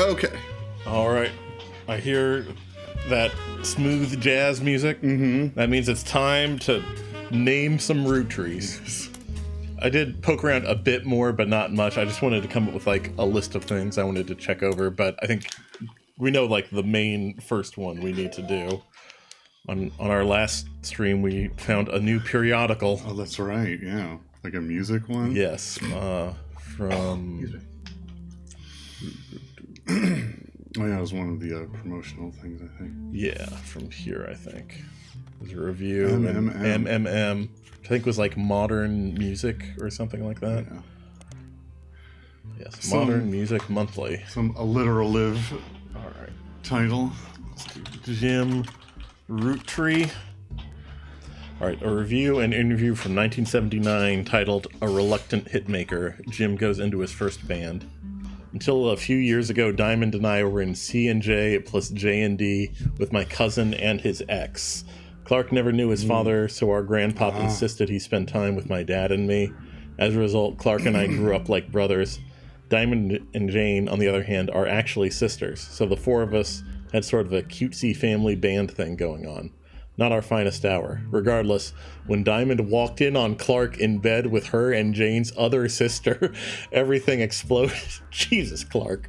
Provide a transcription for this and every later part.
Okay. All right. I hear that smooth jazz music. Mm-hmm. That means it's time to name some Roottrees. I did poke around a bit more, but not much. I just wanted to come up with like a list of things I wanted to check over, but I think we know like the main first one we need to do. On our last stream, we found a new periodical. Oh, that's right. Yeah, like a music one. Yes, from. Oh yeah, it was one of the promotional things, I think. Yeah, from here, I think. There's a review. MMM. I think was like modern music or something like that. Yeah. Yes, Modern Music Monthly. Some alliterative All right. title. Let's do Jim Roottree. All right, a review and interview from 1979 titled A Reluctant Hitmaker. Jim goes into his first band. Until a few years ago, Diamond and I were in C&J plus J&D with my cousin and his ex. Clark never knew his father, so our grandpop insisted he spend time with my dad and me. As a result, Clark and I grew up like brothers. Diamond and Jane, on the other hand, are actually sisters, so the four of us had sort of a cutesy family band thing going on. Not our finest hour. Regardless, when Diamond walked in on Clark in bed with her and Jane's other sister, everything exploded. Jesus, Clark.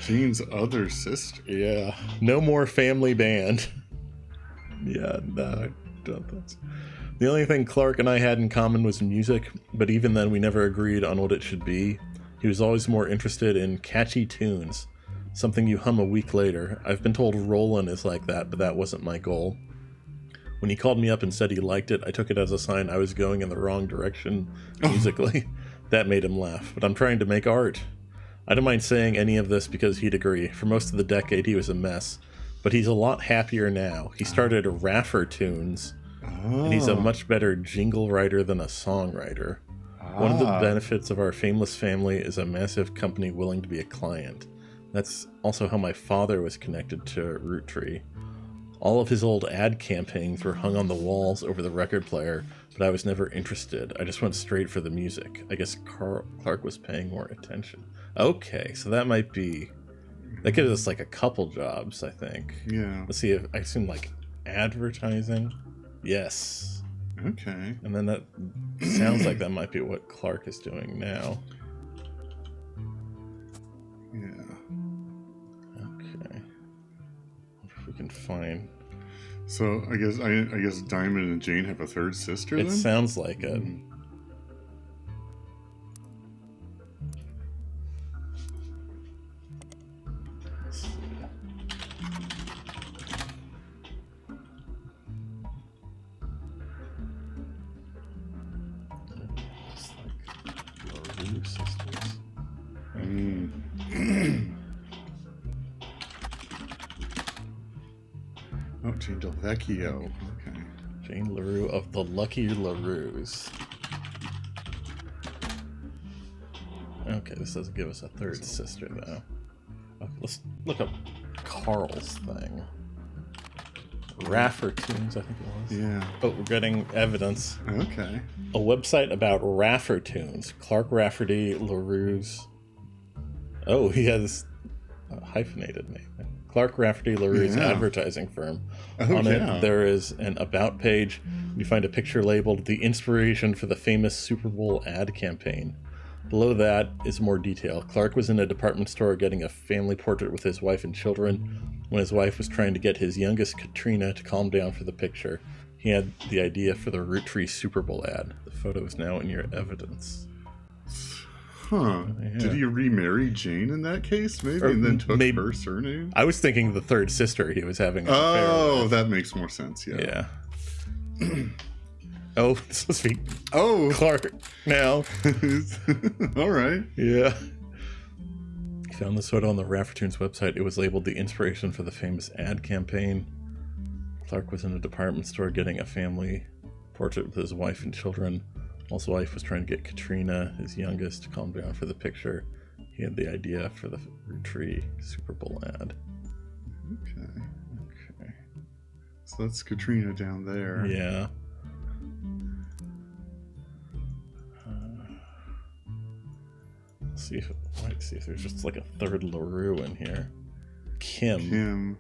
Jane's other sister. Yeah. No more family band. Yeah, no, I don't think so. The only thing Clark and I had in common was music, but even then we never agreed on what it should be. He was always more interested in catchy tunes, something you hum a week later. I've been told Rollin' is like that, but that wasn't my goal. When he called me up and said he liked it, I took it as a sign I was going in the wrong direction musically. That made him laugh, but I'm trying to make art. I don't mind saying any of this because he'd agree. For most of the decade, he was a mess, but he's a lot happier now. He started Raffer Tunes, and he's a much better jingle writer than a songwriter. One of the benefits of our fameless family is a massive company willing to be a client. That's also how my father was connected to Roottree. All of his old ad campaigns were hung on the walls over the record player, but I was never interested. I just went straight for the music. I guess Clark was paying more attention. Okay, so that might be... That gives us like a couple jobs, I think. Yeah. Let's see if I assume like advertising. Yes. Okay. And then that sounds like that might be what Clark is doing now. Yeah. Okay. If we can find... So I guess Diamond and Jane have a third sister then? It sounds like it. Sisters. Oh, Jane Delvecchio. Okay. Jane LaRue of the Lucky LaRues. Okay, this doesn't give us a third sister, though. Okay, let's look up Carl's thing. Raffer Tunes, I think it was. Yeah. Oh, we're getting evidence. Okay. A website about Raffer Tunes. Clark Rafferty LaRue's. Oh, he has a hyphenated name. Clark Rafferty LaRue's advertising firm. On it, there is an About page. You find a picture labeled The Inspiration for the Famous Super Bowl Ad Campaign. Below that is more detail. Clark was in a department store getting a family portrait with his wife and children. When his wife was trying to get his youngest, Katrina, to calm down for the picture, he had the idea for the Roottree Super Bowl ad. The photo is now in your evidence. Huh. Yeah. Did he remarry Jane in that case, maybe, and then took her surname? I was thinking the third sister he was having an affair with. Oh, that makes more sense, yeah. Oh, this must be Clark now. All right. Yeah. He found this photo on the Raffertunes website. It was labeled The Inspiration for the Famous Ad Campaign. Clark was in a department store getting a family portrait with his wife and children. While his wife was trying to get Katrina, his youngest, to calm down for the picture. He had the idea for the Roottree Super Bowl ad. Okay. So that's Katrina down there. Yeah. Let's see if there's just like a third LaRue in here. Kim.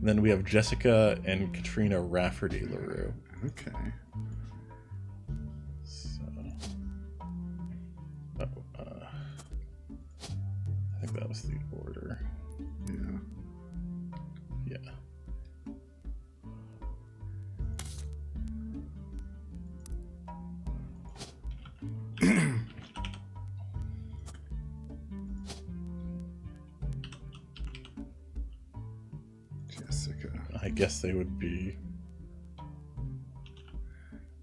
Then we have Jessica and Katrina Rafferty LaRue. Okay. So, I think that was the order. Yeah. Jessica. I guess they would be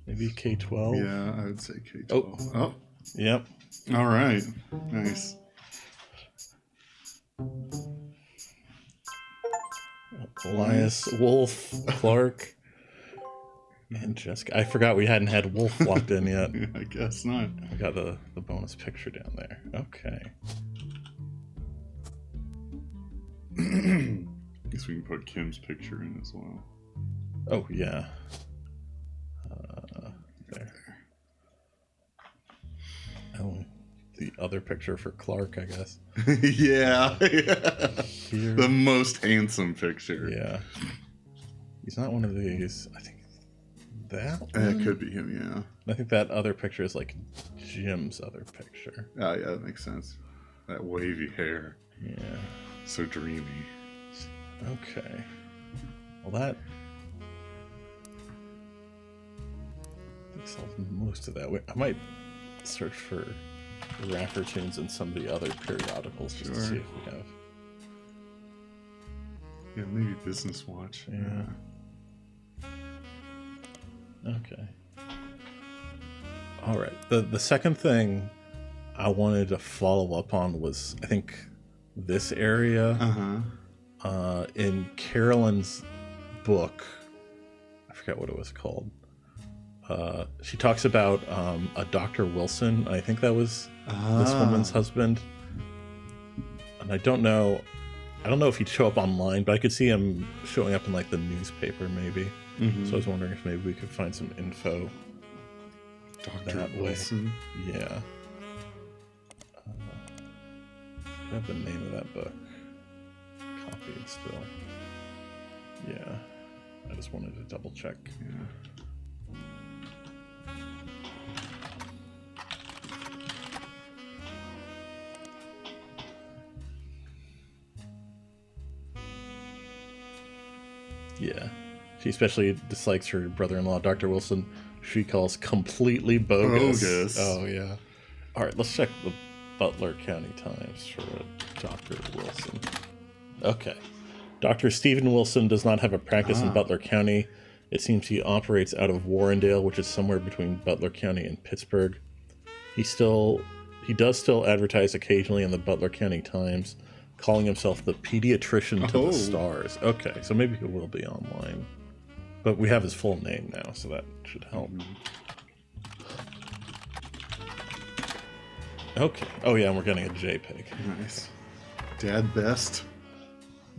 maybe K-12. Yeah, I would say K-12. Oh. Yep. All right. Nice. Elias, Wolf, Clark, and Jessica. I forgot we hadn't had Wolf locked in yet. I guess not. We got the bonus picture down there. Okay. Guess we can put Kim's picture in as well. Oh, yeah. There. Oh, the other picture for Clark, I guess. Yeah. Here. The most handsome picture. Yeah. He's not one of these. I think that one? It could be him, yeah. I think that other picture is like Jim's other picture. Oh, yeah, that makes sense. That wavy hair. Yeah. So dreamy. Okay. Well, that solves most of that. I might search for Raffertunes and some of the other periodicals just to see if we have. Yeah, maybe Business Watch. Yeah. Okay. All right. The second thing I wanted to follow up on was, I think, this area. In Carolyn's book, I forget what it was called. She talks about a Dr. Wilson. I think that was this woman's husband. And I don't know if he'd show up online, but I could see him showing up in like the newspaper maybe. So I was wondering if maybe we could find some info. Dr. Wilson? Way. Yeah. I have the name of that book copied still. Yeah. I just wanted to double check. Yeah. Yeah. She especially dislikes her brother-in-law, Dr. Wilson. She calls completely bogus. Oh, yeah. All right, let's check the Butler County Times for Dr. Wilson. Okay. Dr. Stephen Wilson does not have a practice in Butler County. It seems he operates out of Warrendale, which is somewhere between Butler County and Pittsburgh. He does still advertise occasionally in the Butler County Times, calling himself the pediatrician to the stars. Okay, so maybe he will be online. But we have his full name now, so that should help. Okay. Oh, yeah, and we're getting a JPEG. Nice. Dad best.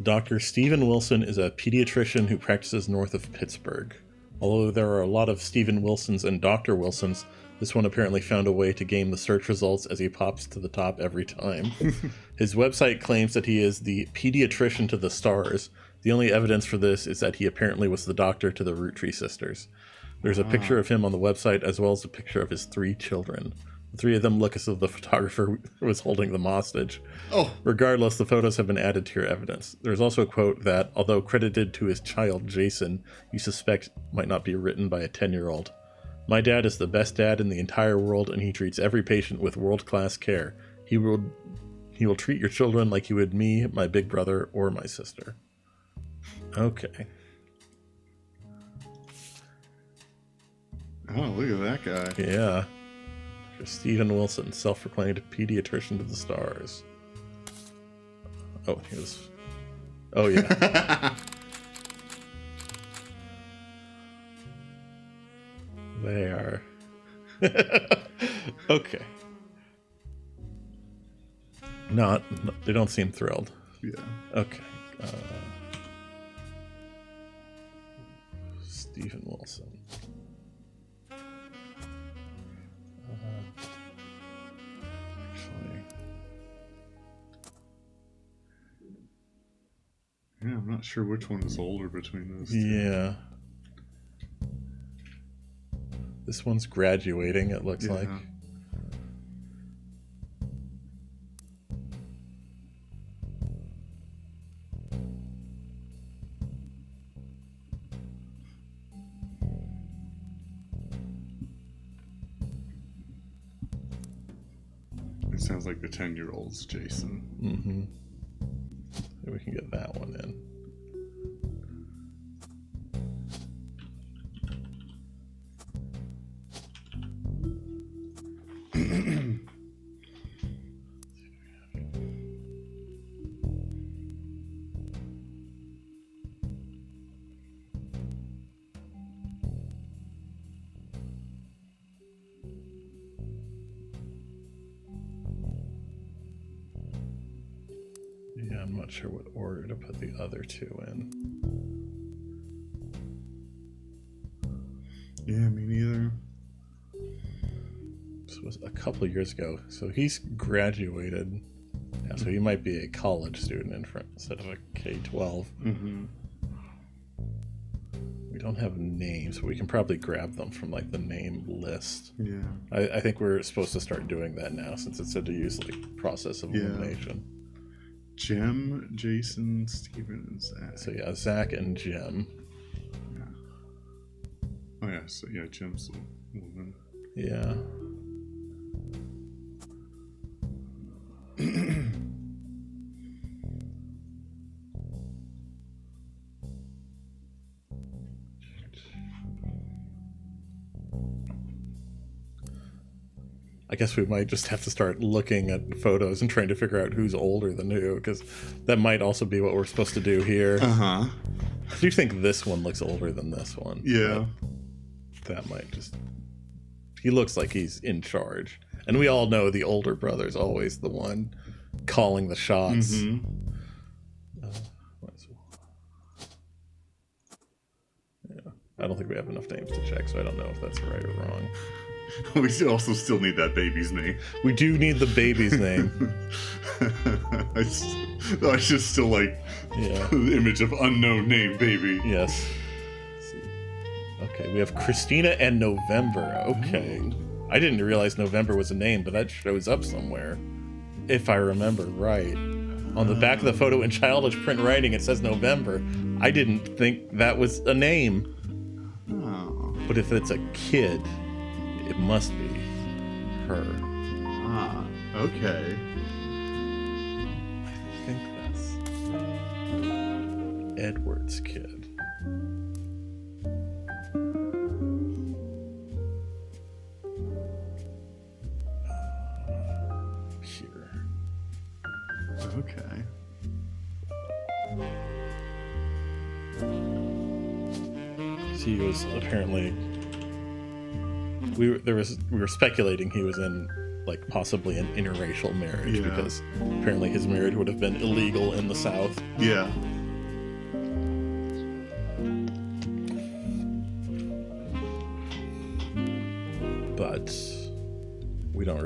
Dr. Stephen Wilson is a pediatrician who practices north of Pittsburgh. Although there are a lot of Stephen Wilsons and Dr. Wilsons, this one apparently found a way to game the search results as he pops to the top every time. His website claims that he is the pediatrician to the stars. The only evidence for this is that he apparently was the doctor to the Roottrees sisters. There's a picture of him on the website as well as a picture of his 3 children. The 3 of them look as if the photographer was holding them hostage. Regardless, the photos have been added to your evidence. There's also a quote that, although credited to his child Jason, you suspect might not be written by a 10-year-old. My dad is the best dad in the entire world, and he treats every patient with world-class care. He will treat your children like he would me, my big brother, or my sister. Okay. Oh, look at that guy. Yeah. Stephen Wilson, self-proclaimed pediatrician to the stars. Oh, here's... Oh, yeah. They are... Okay. No, they don't seem thrilled. Yeah. Okay. Stephen Wilson. not sure which one is older between those two. Yeah. This one's graduating, it looks like. It sounds like the 10-year-old's Jason. Mm-hmm. Maybe we can get that one in. Yeah, I'm not sure what order to put the other two in. Yeah, me neither. This was a couple of years ago, so he's graduated. Yeah, so he might be a college student instead of a K-12. Mm-hmm. We don't have names, but we can probably grab them from like the name list. Yeah. I think we're supposed to start doing that now, since it's said to use like process of elimination. Jim, Jason, Steven, and Zach. So yeah, Zach and Jim. Yeah. Oh yeah, so yeah, Jim's the woman. Yeah. I guess we might just have to start looking at photos and trying to figure out who's older than who, because that might also be what we're supposed to do here. Uh-huh. I do think this one looks older than this one. Yeah. That might just... He looks like he's in charge. And we all know the older brother's always the one calling the shots. Mm-hmm. Yeah. I don't think we have enough names to check, so I don't know if that's right or wrong. We also still need that baby's name. We do need the baby's name. I just still like the image of unknown name baby. Yes. Okay, we have Christina and November. Okay. Ooh. I didn't realize November was a name, but that shows up somewhere. If I remember right. On the back of the photo in childish print writing, it says November. I didn't think that was a name. Oh. But if it's a kid, it must be her. Ah, okay. I think that's Edward's kid. Here. Okay. He was apparently... We were speculating he was in like possibly an interracial marriage because apparently his marriage would have been illegal in the South. Yeah. But we don't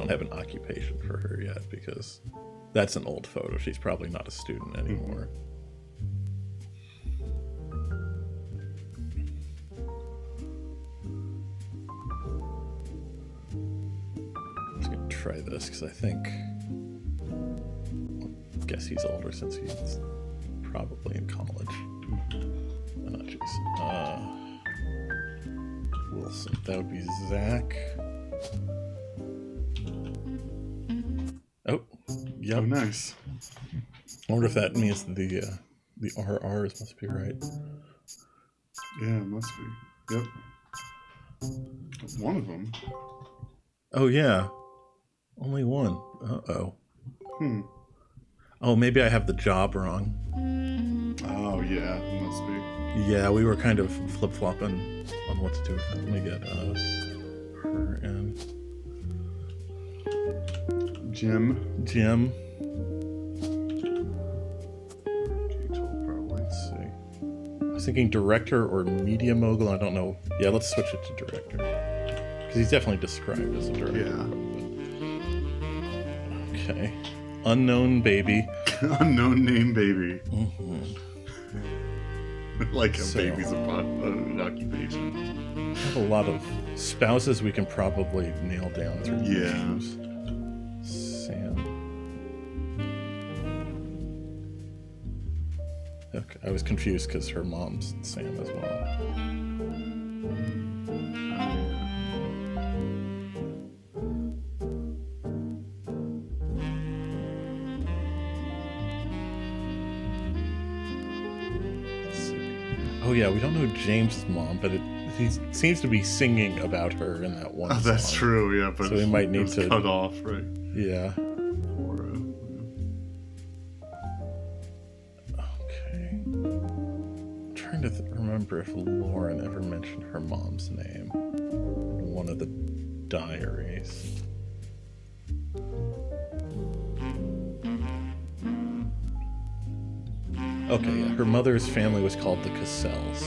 have an occupation for her yet because that's an old photo. She's probably not a student anymore. Try this because I guess he's older since he's probably in college. Wilson. That would be Zach. Oh, yep. Oh, nice. I wonder if that means the RRs must be right. Yeah, it must be. Yep. One of them. Oh yeah. Only one. Uh-oh. Oh, maybe I have the job wrong. Oh, yeah. It must be. Yeah, we were kind of flip-flopping on what to do with that. Let me get her and... Jim. K-12 probably. Let's see. I was thinking director or media mogul. I don't know. Yeah, let's switch it to director. Because he's definitely described as a director. Yeah. Okay. Unknown baby. Unknown name baby. Mm-hmm. Like a baby's an occupation. We have a lot of spouses we can probably nail down through names. Sam. Okay, I was confused because her mom's Sam as well. Oh yeah, we don't know James's mom, but he seems to be singing about her in that one song. That's true, yeah. But so we might need to cut off, right? Yeah. Okay. I'm trying to remember if Lauren ever mentioned her mom's name in one of the diaries. Okay, yeah. Her mother's family was called the Cassells.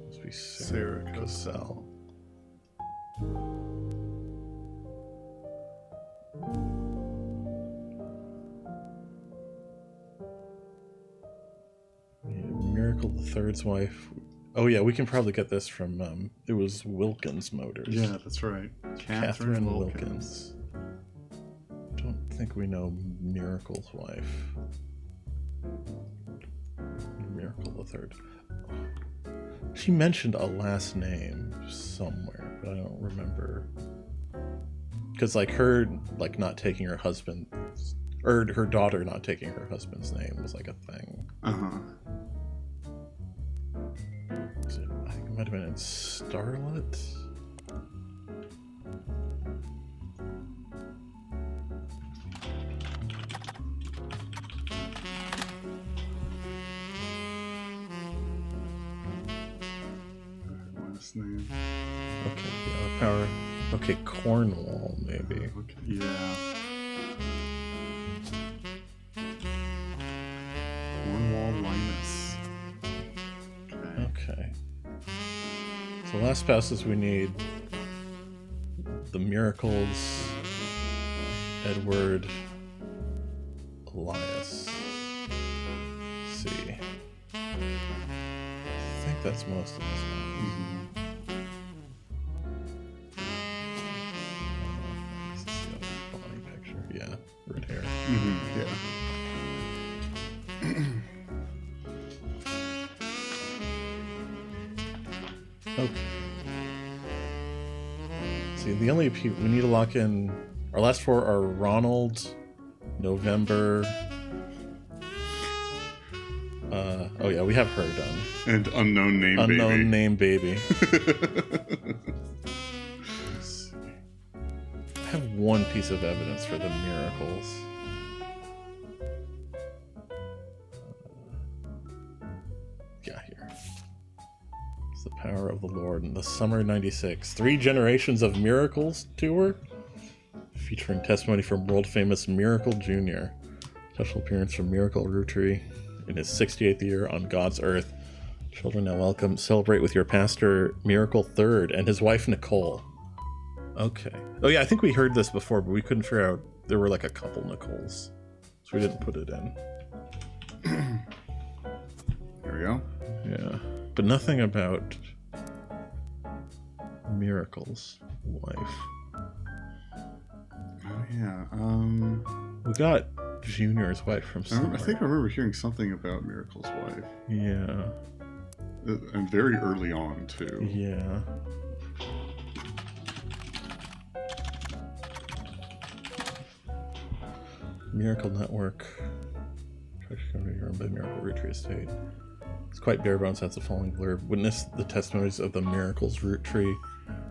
Must be Sarah Cassell. Yeah, Miracle the Third's wife. Oh yeah, we can probably get this from it was Wilkins Motors. Yeah, that's right. Catherine Wilkins. Don't think we know Miracle's wife. Miracle the Third. She mentioned a last name somewhere, but I don't remember. Because like her, like not taking her husband, or her daughter not taking her husband's name was like a thing. I think it might have been in Starlet. Name. Okay, yeah, power. Okay, Cornwall, maybe. Okay, yeah. Cornwall Linus. Okay. So last spouses we need the Miracles, Edward, Elias. Let's see. I think that's most of this one. Yeah, red hair. Yeah. Okay. See, the only people we need to lock in, our last four are Ronald, November. Oh yeah, we have her done. And unknown name baby. Unknown name baby. I have one piece of evidence for the Miracles. Yeah, here. It's the Power of the Lord in the Summer '96 3 Generations of Miracles tour, featuring testimony from world-famous Miracle Jr. Special appearance from Miracle Roottrees in his 68th year on God's earth. Children now welcome. Celebrate with your pastor, Miracle Third, and his wife, Nicole. Okay. Oh yeah, I think we heard this before, but we couldn't figure out. There were like a couple Nicoles, so we didn't put it in. There we go. Yeah, but nothing about Miracle's wife. Oh yeah. We got Junior's wife from somewhere. I think I remember hearing something about Miracle's wife. Yeah. And very early on too. Yeah. Miracle Network. Run by Miracle Roottrees Estate. It's quite bare bones. That's the following blurb. Witness the testimonies of the Miracle's root tree.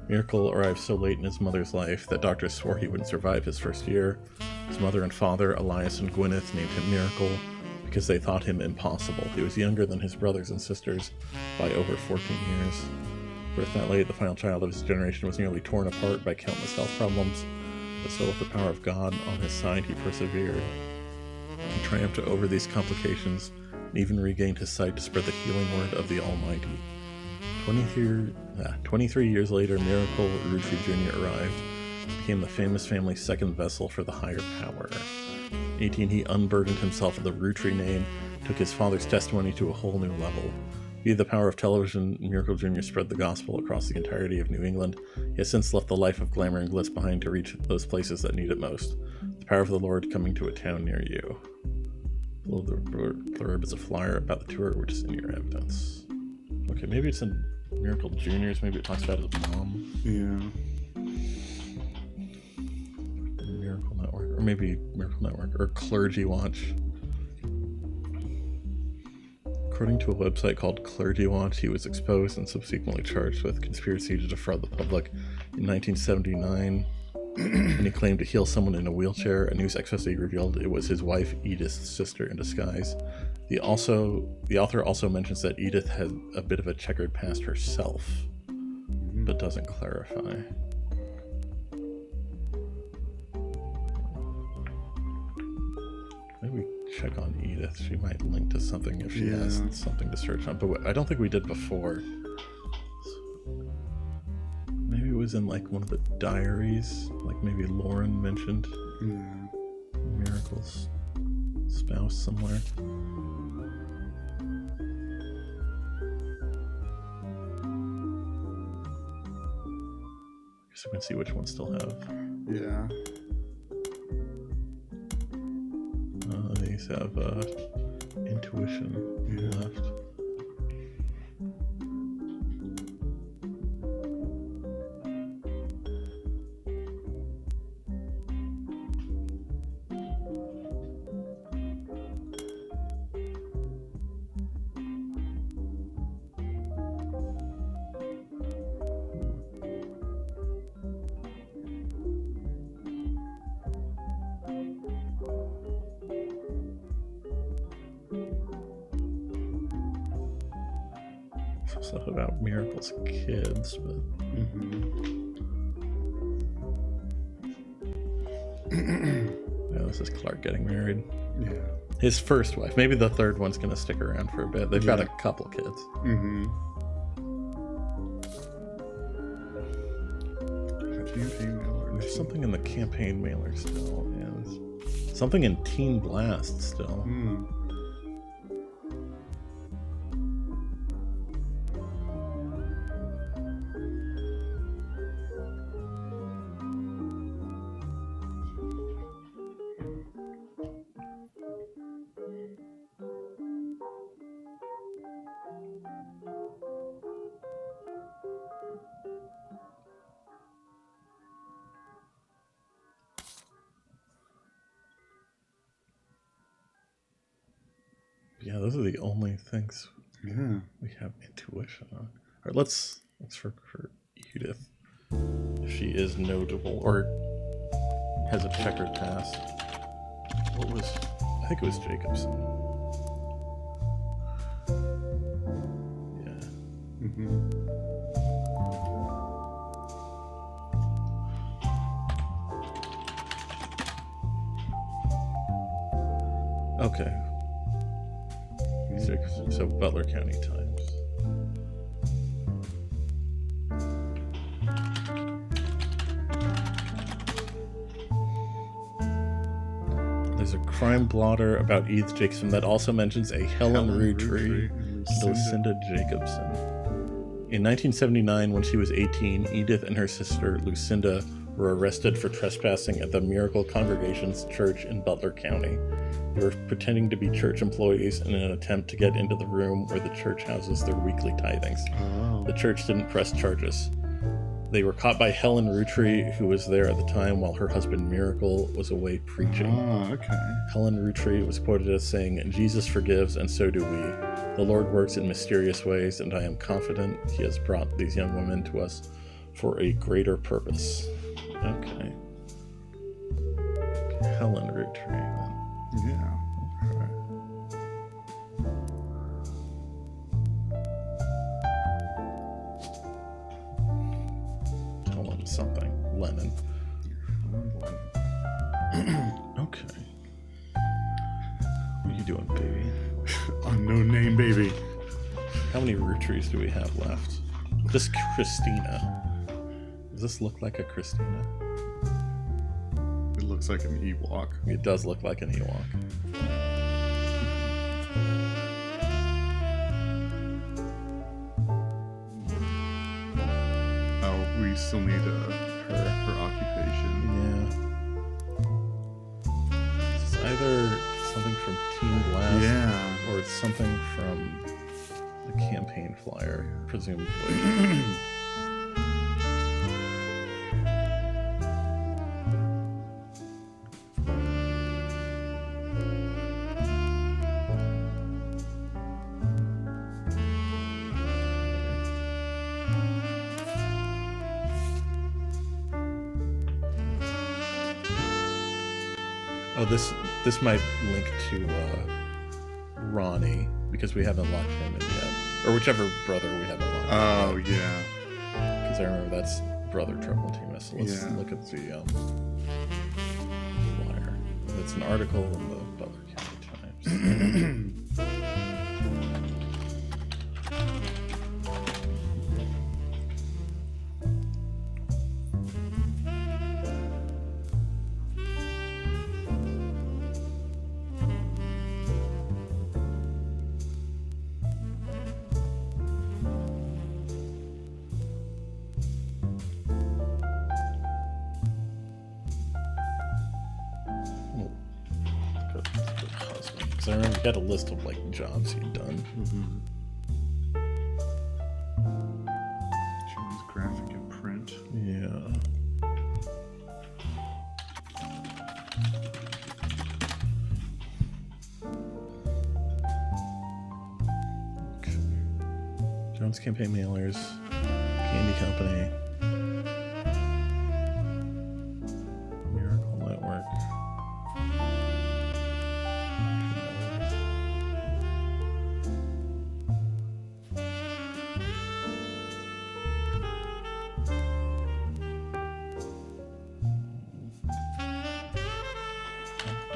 Miracle arrived so late in his mother's life that doctors swore he wouldn't survive his first year. His mother and father, Elias and Gwyneth, named him Miracle because they thought him impossible. He was younger than his brothers and sisters by over 14 years. Birthed that late, the final child of his generation was nearly torn apart by countless health problems. But so with the power of God on his side, he persevered. He triumphed over these complications and even regained his sight to spread the healing word of the Almighty. 23 years later, Miracle Roottrees Jr. arrived. became the famous family's second vessel for the higher power. 18, he unburdened himself of the Roottrees name, took his father's testimony to a whole new level. Via the power of television, Miracle Jr. spread the gospel across the entirety of New England. He has since left the life of glamour and glitz behind to reach those places that need it most. The power of the Lord coming to a town near you. Below the blurb is a flyer about the tour, which is in your evidence. Okay, maybe it's in Miracle Jr.'s, maybe it talks about his mom. Yeah. Miracle Network, or maybe Miracle Network, or Clergy Watch. According to a website called Clergy Watch, he was exposed and subsequently charged with conspiracy to defraud the public in 1979. When he claimed to heal someone in a wheelchair, a news expose revealed it was his wife Edith's sister in disguise. The author also mentions that Edith had a bit of a checkered past herself, but doesn't clarify. Maybe check on Edith. She might link to something if she has something to search on. But I don't think we did before. Maybe it was in like one of the diaries. Like maybe Lauren mentioned Miracle's spouse somewhere. I guess we can see which ones still have. Yeah. These have intuition left. Stuff about Miracle's kids, but yeah, this is Clark getting married. Yeah, his first wife. Maybe the third one's gonna stick around for a bit. They've got a couple kids. There's something in the campaign mailer still, and something in Teen Blast still. Yeah, those are the only things we have intuition on. All right, let's look for Edith. If she is notable or has a checkered past. I think it was Jacobson. Yeah. Okay. So Butler County Times. There's a crime blotter about Edith Jacobson that also mentions a Helen Roottrees and Lucinda Jacobson. In 1979, when she was 18, Edith and her sister Lucinda were arrested for trespassing at the Miracle Congregation's church in Butler County. They were pretending to be church employees in an attempt to get into the room where the church houses their weekly tithings. The church didn't press charges. They were caught by Helen Roottrees, who was there at the time while her husband Miracle was away preaching. Helen Roottrees was quoted as saying, "Jesus forgives, and so do we. The Lord works in mysterious ways, and I am confident He has brought these young women to us for a greater purpose." Okay. Helen Roottrees, then. Yeah. Helen something. Lennon. Okay. What are you doing, baby? Unknown name, baby. How many Roottrees do we have left? Just Christina. Does this look like a Christina? looks like an Ewok. It does look like an Ewok. Oh, we still need her occupation. Yeah. It's either something from Team Blast, yeah, or it's something from the campaign flyer, presumably. Oh, this might link to Ronnie, because we haven't locked him in yet. Or whichever brother we haven't locked in. Oh, yeah. Because I remember that's Brother Triple Team. So let's look at the flyer. It's an article in the Butler County Times. Because I remember you had a list of like jobs he'd done. Jones graphic and print. Yeah. Okay. Jones Campaign Mailers, Candy Company, Miracle Network.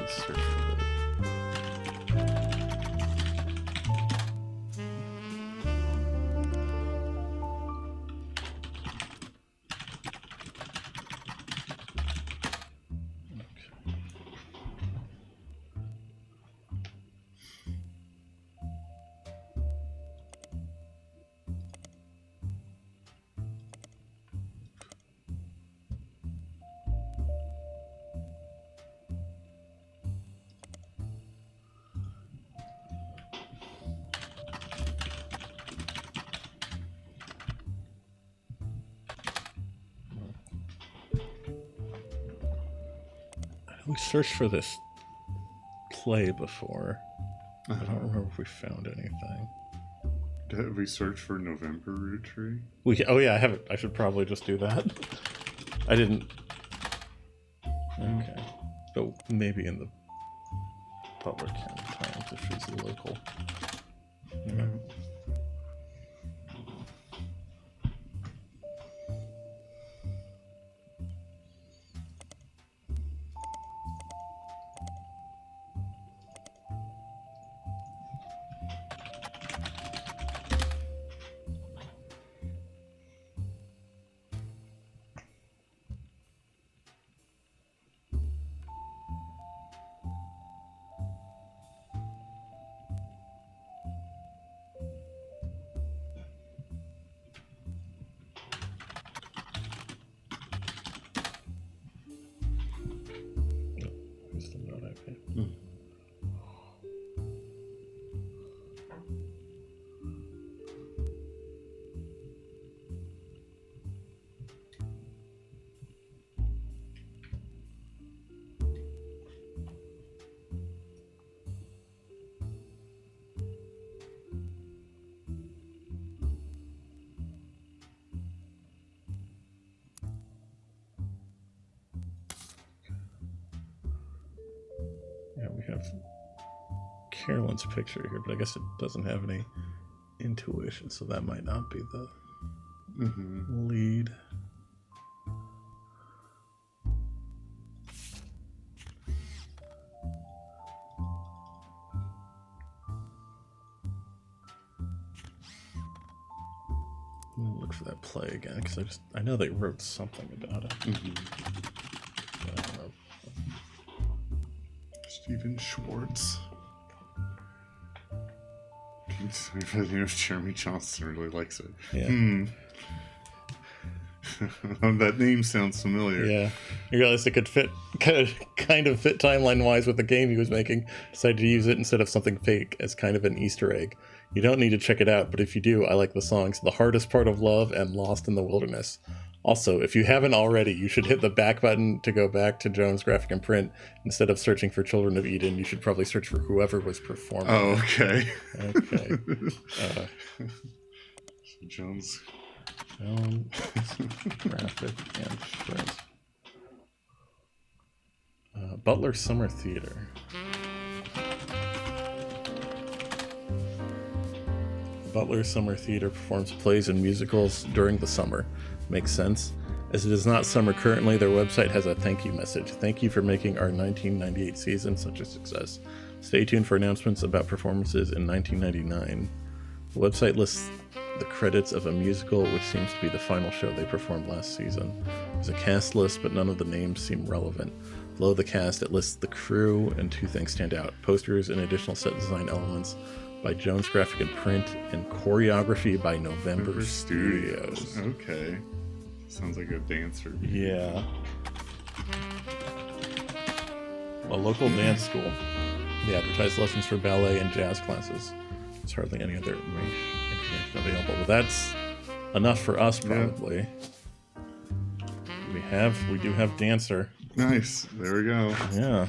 Search for We searched for this play before. I don't remember if we found anything. Did we search for November Roottrees? Oh yeah, I have it. I should probably just do that. I didn't. Okay, but maybe in the Butler County Times if she's local. Yeah. Here's the note I made. Yeah, we have Carolyn's picture here, but I guess it doesn't have any intuition, so that might not be the lead. Let me look for that play again, because I know they wrote something about it. But I don't know. Steven Schwartz. I think if Jeremy Johnson really likes it. Yeah. That name sounds familiar. Yeah. You realized it could fit, kind of fit timeline-wise with the game he was making. Decided to use it instead of something fake as kind of an Easter egg. You don't need to check it out, but if you do, I like the songs The Hardest Part of Love and Lost in the Wilderness. Also, if you haven't already, you should hit the back button to go back to Jones Graphic and Print. Instead of searching for Children of Eden, you should probably search for whoever was performing. Oh, okay. Okay. Jones Graphic and Print. Butler Summer Theater. Butler Summer Theater performs plays and musicals during the summer. Makes sense. As it is not summer currently, their website has a thank you message. Thank you for making our 1998 season such a success. Stay tuned for announcements about performances in 1999. The website lists the credits of a musical, which seems to be the final show they performed last season. There's a cast list, but none of the names seem relevant. Below the cast, it lists the crew, and 2 things stand out. Posters and additional set design elements by Jones Graphic and Print, and choreography by November Studios. Okay. Sounds like a dancer. Yeah. A local dance school. They advertise lessons for ballet and jazz classes. There's hardly any other information available. But that's enough for us, probably. Yeah. We do have dancer. Nice. There we go. Yeah.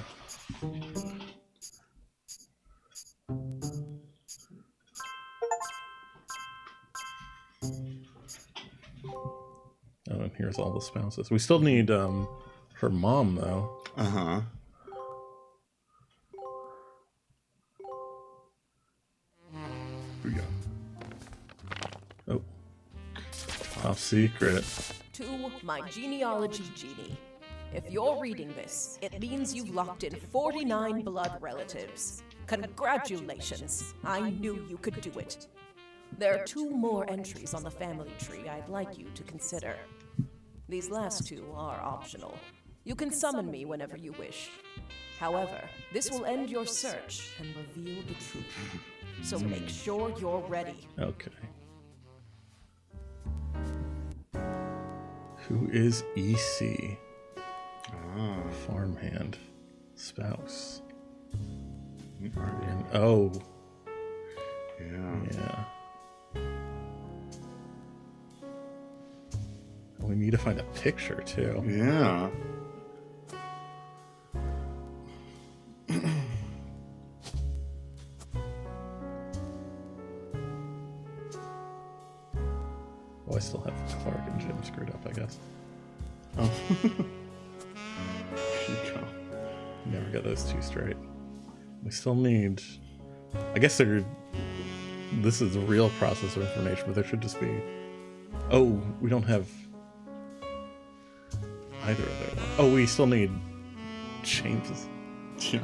Oh, and here's all the spouses. We still need her mom, though. Uh-huh. We got. Oh. Top secret. To my genealogy genie. If you're reading this, it means you've locked in 49 blood relatives. Congratulations. I knew you could do it. There are 2 more entries on the family tree I'd like you to consider. These last 2 are optional. You can summon me whenever you wish. However, this will end your search and reveal the truth. So make sure you're ready. Okay. Who is EC? Farmhand. Spouse. Guardian. Oh. Yeah. We need to find a picture, too. Yeah. Oh, I still have Clark and Jim screwed up, I guess. Oh. There you go. Never got those 2 straight. We still need... I guess this is a real process of information, but there should just be... Oh, we don't have either of their ones. Oh, we still need James. Yeah.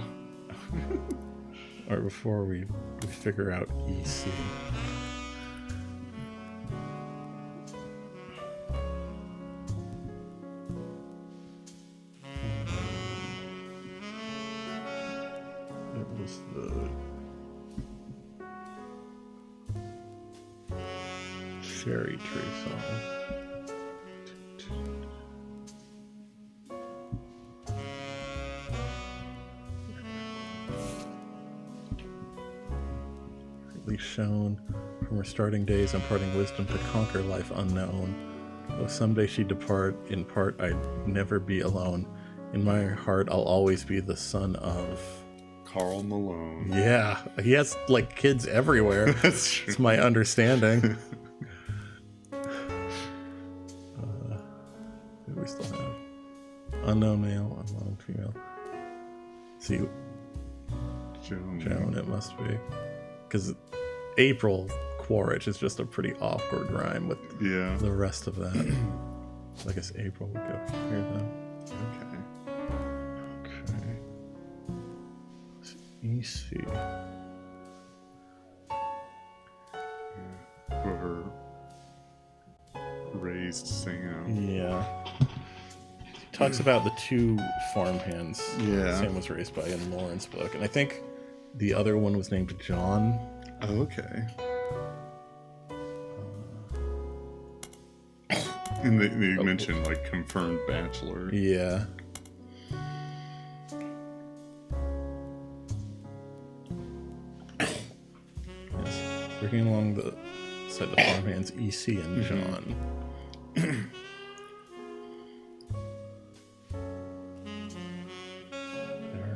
Or before we figure out EC. It was the Cherry Tree song. Shown from her starting days, imparting wisdom to conquer life unknown. Though someday she depart, in part I'd never be alone. In my heart, I'll always be the son of Carl Malone. Yeah, he has like kids everywhere. That's true. It's my understanding. Who do we still have? Unknown male, unknown female. See, Joan, it must be. Because April Quaritch is just a pretty awkward rhyme with the rest of that. I guess April would go here then. Okay. EC. Whoever raised Sam. Yeah. talks about the two farmhands Sam was raised by in Lauren's book, and I think the other one was named John. Oh, okay. And they mentioned like confirmed bachelor. Yeah. Yes. Working along the side of the farmhands, EC and John. They're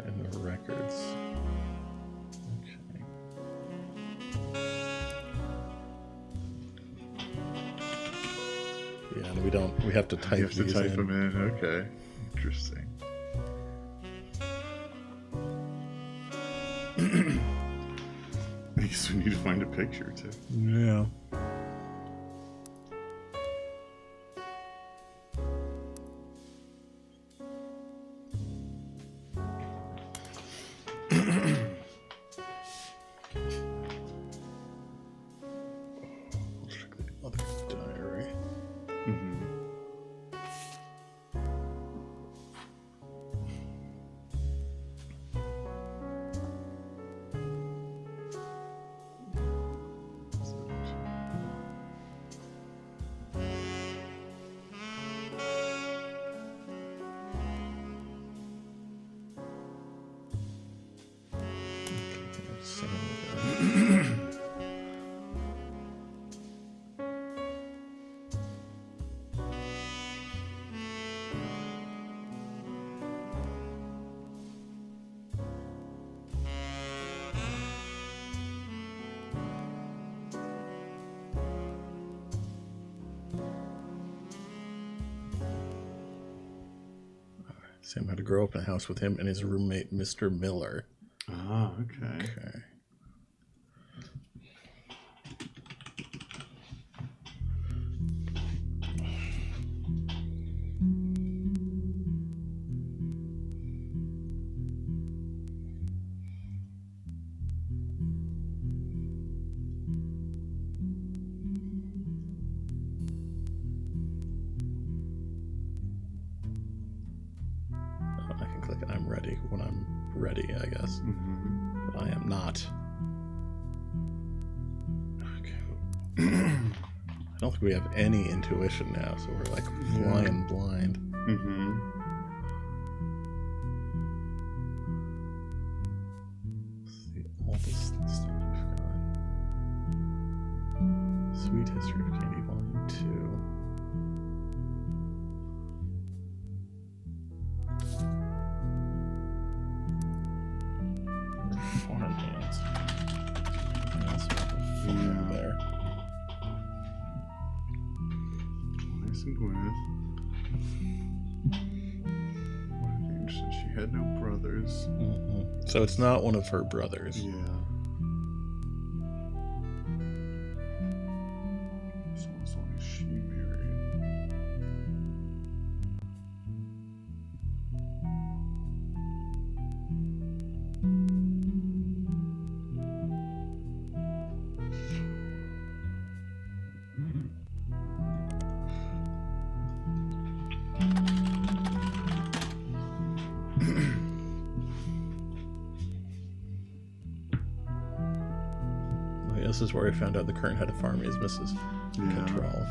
in the records. Okay. Yeah, and we have to type You have to these type in. them in. Okay. Interesting. I guess we need to find a picture too. Yeah. Other diary. Sam had to grow up in a house with him and his roommate, Mr. Miller. Ah, okay. Okay. I can click I'm ready when I'm ready, I guess. But I am not. Okay. I don't think we have any intuition now, so we're like flying blind. See all this stuff we've got. Sweet History of Candy Volume 2. Farmhands. There. Nice and Gwyneth. Interesting. She had no brothers. So it's not one of her brothers. Yeah. So as long as she married. This is where I found out the current head of farm is Mrs. Control.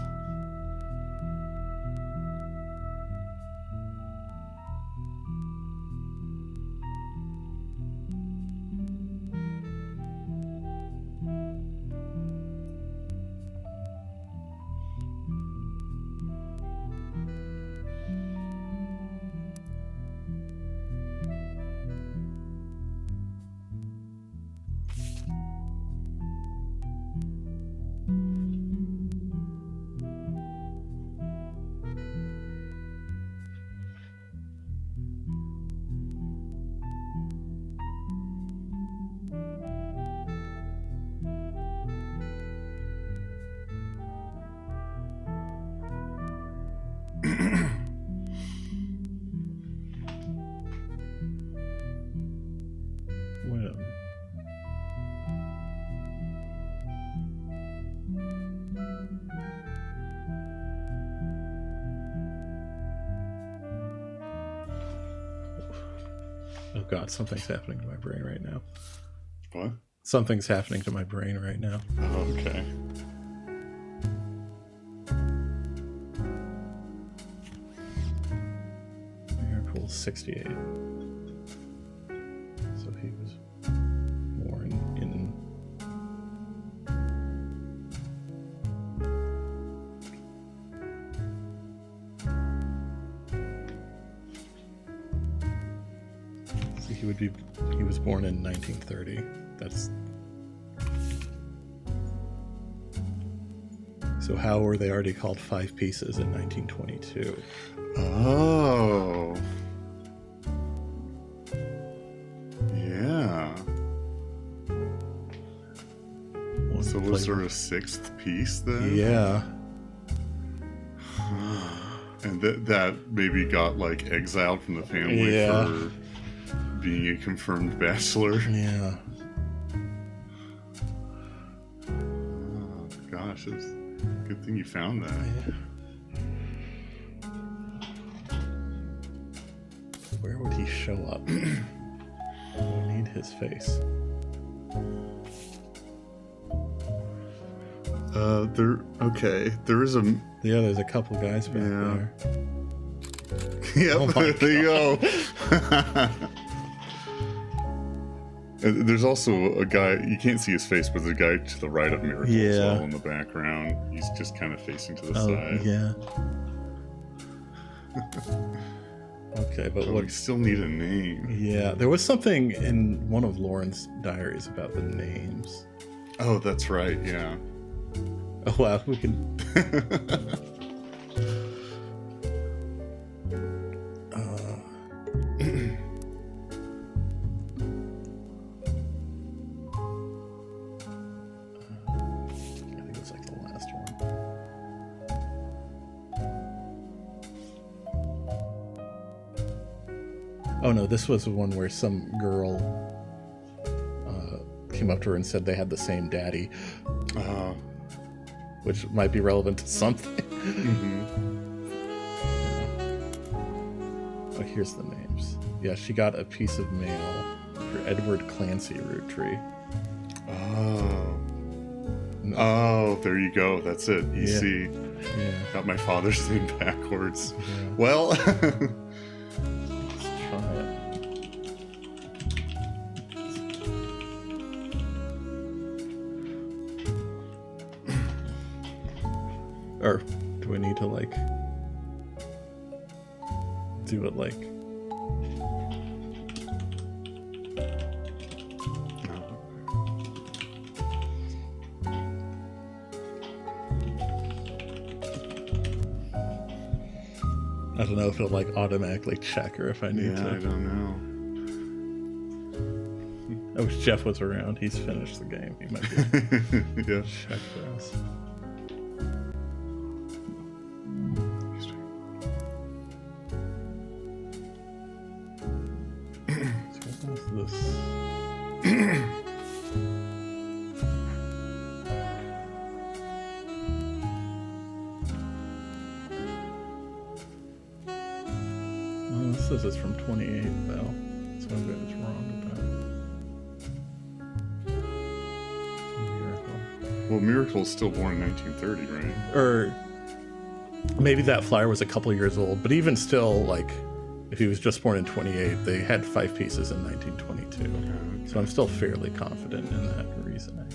Oh god, something's happening to my brain right now. What? Something's happening to my brain right now. Oh, okay. Miracle 68. So he was born in... So he was born in 1930. That's... So how were they already called five pieces in 1922? Oh. Yeah. So was there a sixth piece then? Yeah. And that maybe got like exiled from the family for being a confirmed bachelor. Yeah. Oh, gosh, it's a good thing you found that. Yeah. Where would he show up? We need his face. There is a... Yeah, there's a couple guys back there. Yep, Oh my there you go. And there's also a guy, you can't see his face, but there's a guy to the right of Miracle as well in the background. He's just kind of facing to the side. Yeah. Okay, but we still need a name. Yeah, there was something in one of Lauren's diaries about the names. Oh, that's right, yeah. Oh wow, we can... I think it's like the last one. Oh no, this was the one where some girl came up to her and said they had the same daddy. Which might be relevant to something. Oh, here's the names. Yeah, she got a piece of mail for Edward Clancy Roottrees. Oh, there you go. That's it. EC. Yeah. Got my father's name backwards. Yeah. Well... Let's try it. Or do we need to like do it like I don't know if it'll like automatically check or if I need to. I don't know. I wish Jeff was around. He's finished the game. He might be check for us. This is from 28 though, so maybe I was wrong with that. Well, Miracle's still born in 1930, right? Or maybe that flyer was a couple years old, but even still, like, if he was just born in 28, they had 5 pieces in 1922. Okay. So I'm still fairly confident in that reasoning.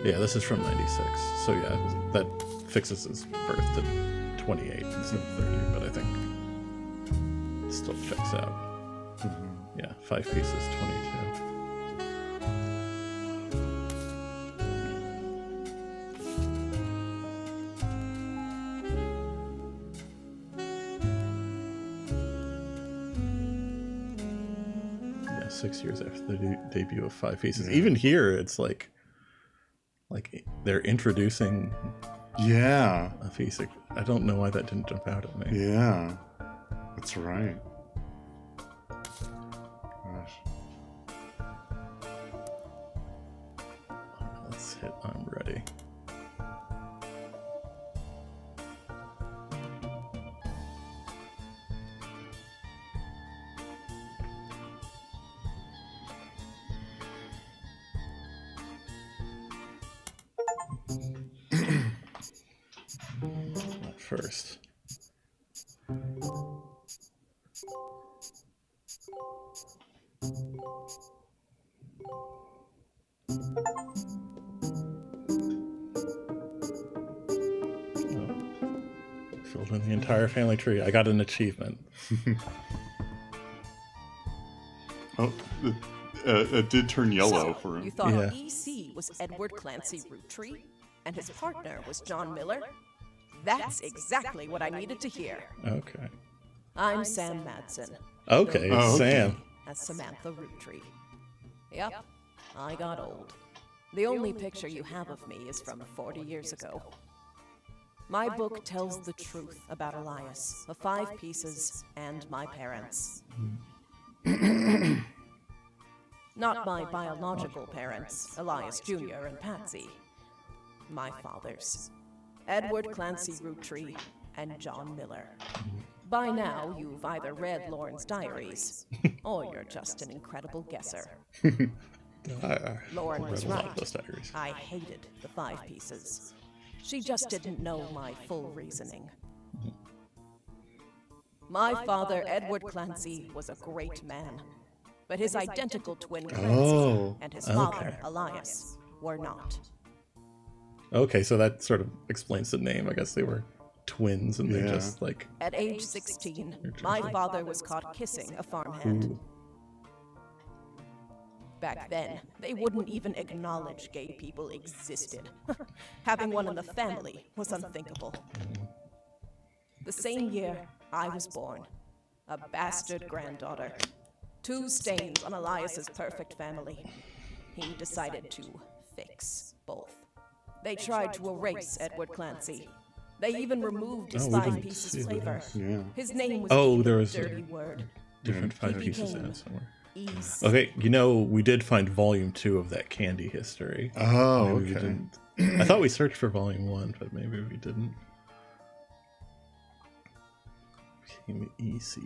Yeah, this is from 96. So yeah, that fixes his birth to 28 instead of 30, but I think it still checks out. Yeah, 5 pieces, 22. Yeah, 6 years after the debut of 5 pieces. Yeah. Even here, it's like they're introducing a piece. I don't know why that didn't jump out at me. Yeah, that's right. Gosh. Let's hit I'm ready. first. Filled in the entire family tree. I got an achievement. Oh, it did turn yellow So, for him. you thought Yeah. EC was Edward Clancy Roottrees, and his partner was John Miller? That's exactly what I needed to hear. Okay. I'm Sam Madsen. Okay, known it's okay. Sam. As Samantha Roottrees. Yep, I got old. The only picture you have of me is from 40 years ago. My book tells the truth about Elias, the 5 pieces, and my parents. Not my biological parents, Elias Jr. and Patsy. My fathers, Edward Clancy Roottrees and John Miller. By now, you've either read Lauren's diaries, or you're just an incredible guesser. Lauren was right. Those diaries. I hated the 5 pieces. She just didn't know my full reasoning. My father, Edward Clancy, was a great man, but his identical twin Clancy and his father, Elias, were not. Okay, so that sort of explains the name. I guess they were twins and they're just like... At age 16, my father was caught kissing a farmhand. Back then, they wouldn't even acknowledge gay people existed. Having one in the family was unthinkable. The same year, I was born. A bastard granddaughter. 2 stains on Elias's perfect family. He decided to fix both. They tried to erase Edward Clancy. They even removed his 5 pieces flavor. Yeah. His name was there a was dirty word. different 5 He pieces in became it somewhere. Easy. Okay, we did find volume 2 of that candy history. Oh, Maybe we okay. didn't. I thought we searched for volume 1, but maybe we didn't. Became EC.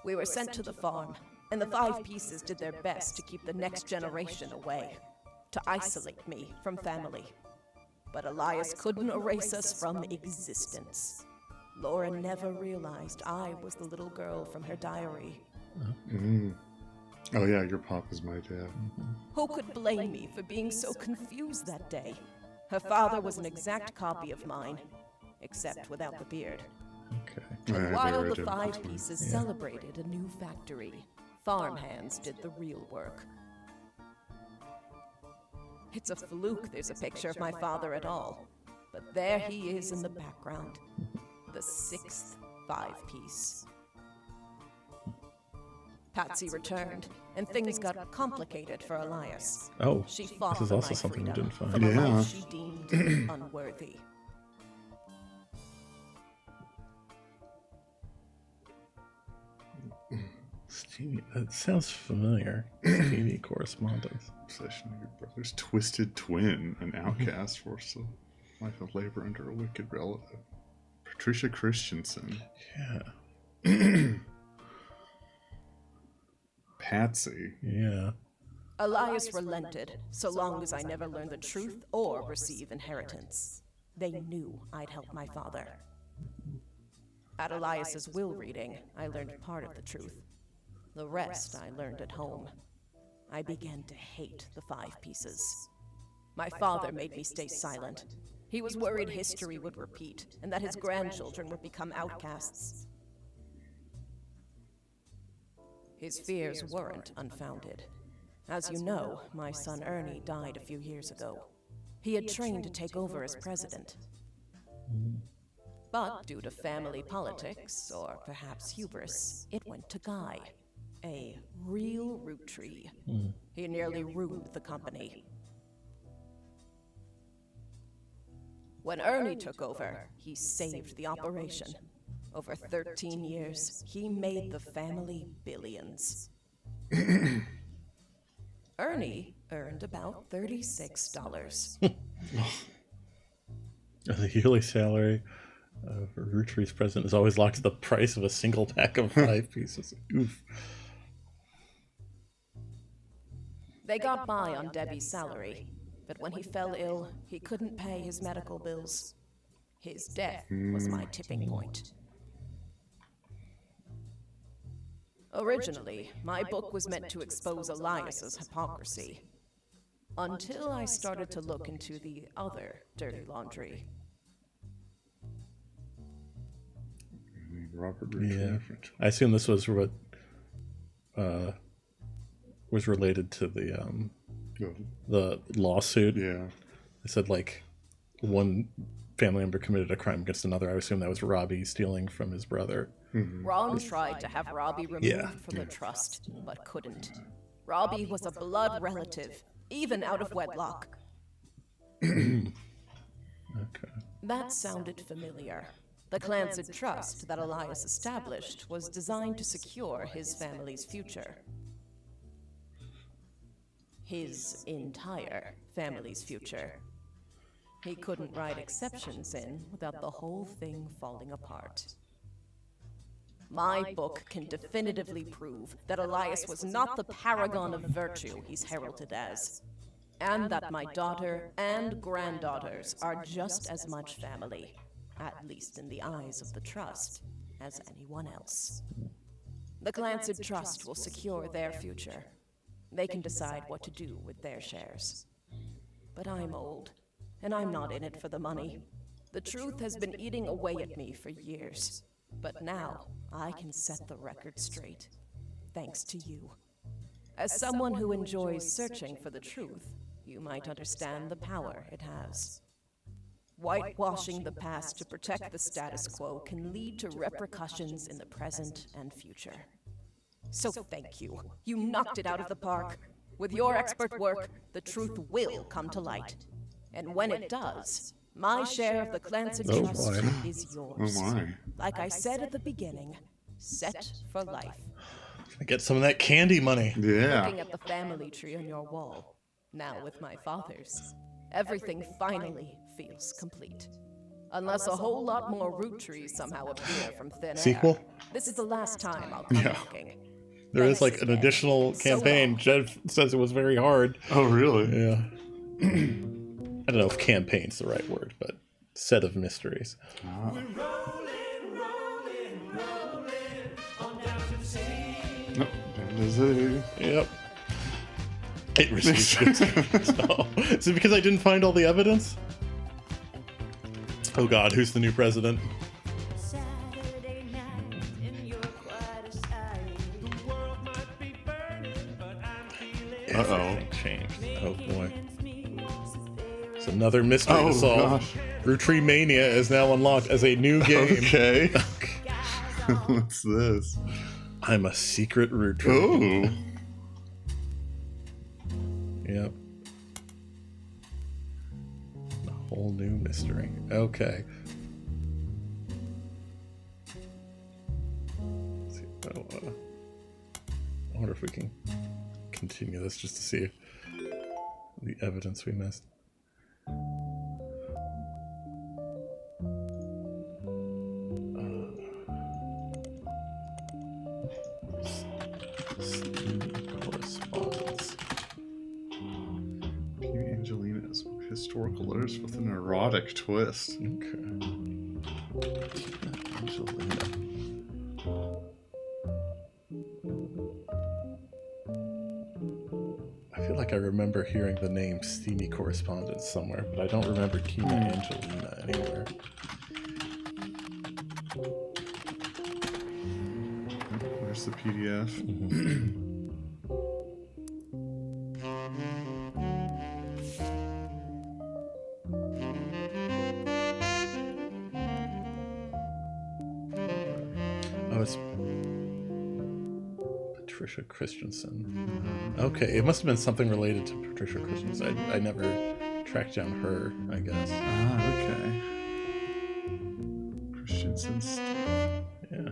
We were sent to the farm, and the 5 pieces did their best to keep the next generation away, to isolate me from family. But Elias couldn't erase us from existence. Laura never realized I was the little girl from her diary. Oh yeah, your pop is my dad. Who could blame me for being so confused that day? Her father was an exact copy of mine, except without the beard. Okay. Yeah, While very the different. 5 pieces celebrated a new factory, farmhands did the real work. It's a fluke there's a picture of my father at all, but there he is in the background, the 6th 5-piece. Patsy returned, and things got complicated for Elias. Oh, She fought this is for also my something we freedom, didn't find. from a Yeah. life she deemed unworthy. That sounds familiar. Stevie correspondence. Obsession of your brother's twisted twin, an outcast forced to life of labor under a wicked relative. Patricia Christensen. Yeah. Patsy. Yeah. Elias relented, so long as I never learned the truth or receive inheritance. They knew I'd help my father. At Elias's will reading, I learned part of the truth. The rest I learned at home. I began to hate the 5 pieces. My father made me stay silent. He was worried history would repeat, and that his grandchildren would become outcasts. His fears weren't unfounded. As you know, my son Ernie died a few years ago. He had trained to take over as president. But due to family politics, or perhaps hubris, it went to Guy, a real Roottrees. He nearly ruined the company. When Ernie took over, he saved the operation. Over 13 years, he made the family billions. Ernie earned about $36. The yearly salary of a Roottrees president is always locked to the price of a single pack of 5 pieces. Oof. They got by on Debbie's salary, but when he fell ill, he couldn't pay his medical bills. His death was my tipping point. Originally, my book was meant to expose Elias's hypocrisy. Until I started to look into the other dirty laundry. Robert Yeah. Roottrees. I assume this was what was related to the lawsuit. Yeah. They said like one family member committed a crime against another. I assume that was Robbie stealing from his brother. Ron tried to have Robbie removed from the trust, but couldn't. Robbie was a blood relative, even out of wedlock. Okay. That sounded familiar. The Clancid Trust that Elias established was designed to secure his family's future. His entire family's future. He couldn't write exceptions in without the whole thing falling apart. My book can definitively prove that Elias was not the paragon of virtue he's heralded as, and that my daughter and granddaughters are just as much family, at least in the eyes of the Trust, as anyone else. The Clancid Trust will secure their future. They can decide what to do with their shares. But I'm old, and I'm not in it for the money. The truth has been eating away at me for years. But now, I can set the record straight. Thanks to you. As someone who enjoys searching for the truth, you might understand the power it has. Whitewashing the past to protect the status quo can lead to repercussions in the present and future. So thank you. You knocked it out of the park. With your expert work, the truth will come to light. And when it does, my share of the Clancid Trust is yours. Oh my. Like I said at the beginning, set for life. I get some of that candy money. Yeah. Looking at the family tree on your wall, now with my father's, everything finally feels complete. Unless a whole lot more Roottrees somehow appear from thin air. Sequel? This is the last time I'll come looking. There is Thanks like an again. additional So campaign. long. Jeff says it was very hard. Oh, really? Yeah. I don't know if campaign's the right word, but set of mysteries. No, that is it. Yep. It received good. So, is it because I didn't find all the evidence? Oh God, who's the new president? Saturday night in your quiet side. The world might be burning, but I'm feeling Uh-oh. Everything changed. Oh boy. It's another mystery Oh, to solve. gosh. Rootree Mania is now unlocked as a new game. Okay. What's this? I'm a secret Rootree. Oh. Yep. A whole new mystery. Okay. Let's see. Oh, I wonder if we can continue this just to see the evidence we missed. Correspondence. King Angelina's historical letters with an erotic twist. Okay. Angelina. I feel like I remember hearing the name Steamy Correspondence somewhere, but I don't remember Tina Angelina anywhere. There's the PDF. Oh, it's Patricia Christensen. Okay, it must have been something related to Patricia Christensen. I never tracked down her, I guess. Ah, okay. Christensen's. Yeah.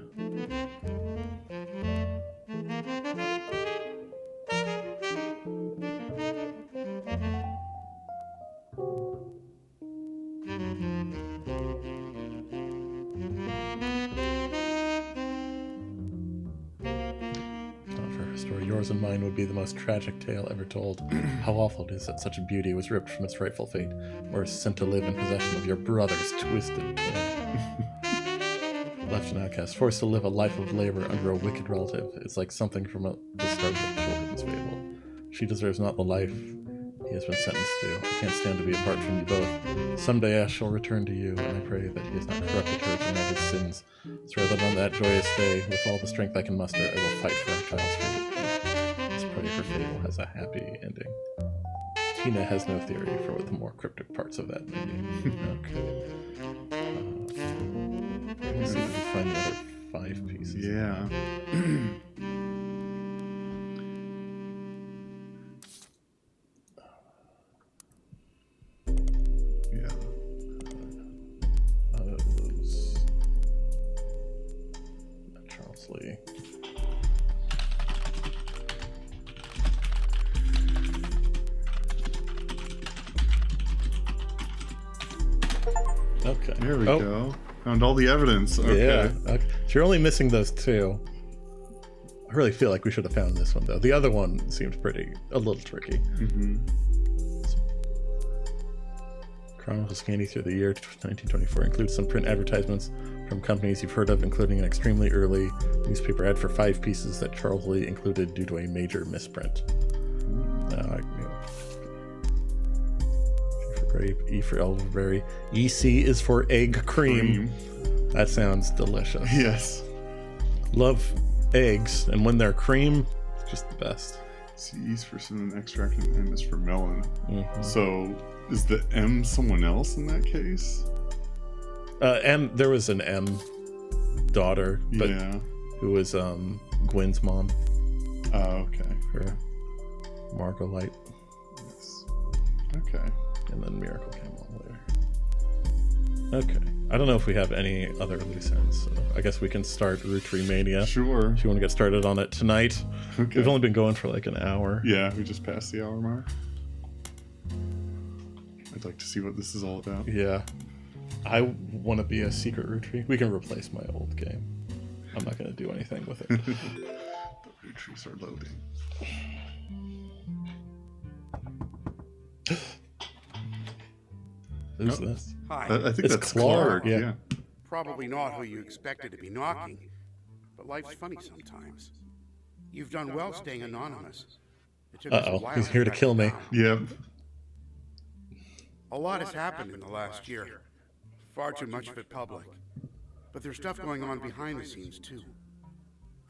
Not for story. Yours and mine would be the most tragic tale ever told. How awful it is that such a beauty was ripped from its rightful fate, or sent to live in possession of your brother's twisted twin. Left an outcast, forced to live a life of labor under a wicked relative. It's like something from the start of a children's fable. She deserves not the life he has been sentenced to. I can't stand to be apart from you both. Someday I shall return to you, and I pray that he has not corrupted her from all his sins. So rather than on that joyous day, with all the strength I can muster, I will fight for our child's freedom. Let's pray her fable has a happy ending. Tina has no theory for what the more cryptic parts of that may be. Okay. Let me see if we can find the other 5 pieces. Yeah. Yeah. Those. Charles Lee. Okay. There we go. Found all the evidence. Okay. Yeah. Okay. So you're only missing those 2. I really feel like we should have found this one, though. The other one seemed a little tricky. Mm-hmm. Chronicles Candy through the year 1924 includes some print advertisements from companies you've heard of, including an extremely early newspaper ad for 5 pieces that Charles Lee included due to a major misprint. G for grape, E for elderberry, EC is for egg cream. That sounds delicious. Yes. Love eggs, and when they're cream, it's just the best. C is for cinnamon extract and M is for melon. Mm-hmm. So is the M someone else in that case? There was an M daughter, but Yeah. who was Gwen's mom. Oh, okay. Her Margolite, Yes. Okay. and then Miracle came on later. Okay. I don't know if we have any other loose ends, so I guess we can start Roottrees Mania. Sure. If you want to get started on it tonight. Okay. We've only been going for like an hour. Yeah, we just passed the hour mark. I'd like to see what this is all about. Yeah. I want to be a secret Roottrees. We can replace my old game. I'm not going to do anything with it. The Roottrees are loading. Who's Nope. this? I Hi. think It's that's Clark, Clark. yeah. Yeah. Probably not who you expected to be knocking, but life's funny sometimes. You've done well staying anonymous. It took us a Uh-oh. while He's here to track kill you me. down. Yep. A lot has happened in the last year. Far too much of it public. But there's stuff going on behind the scenes, too.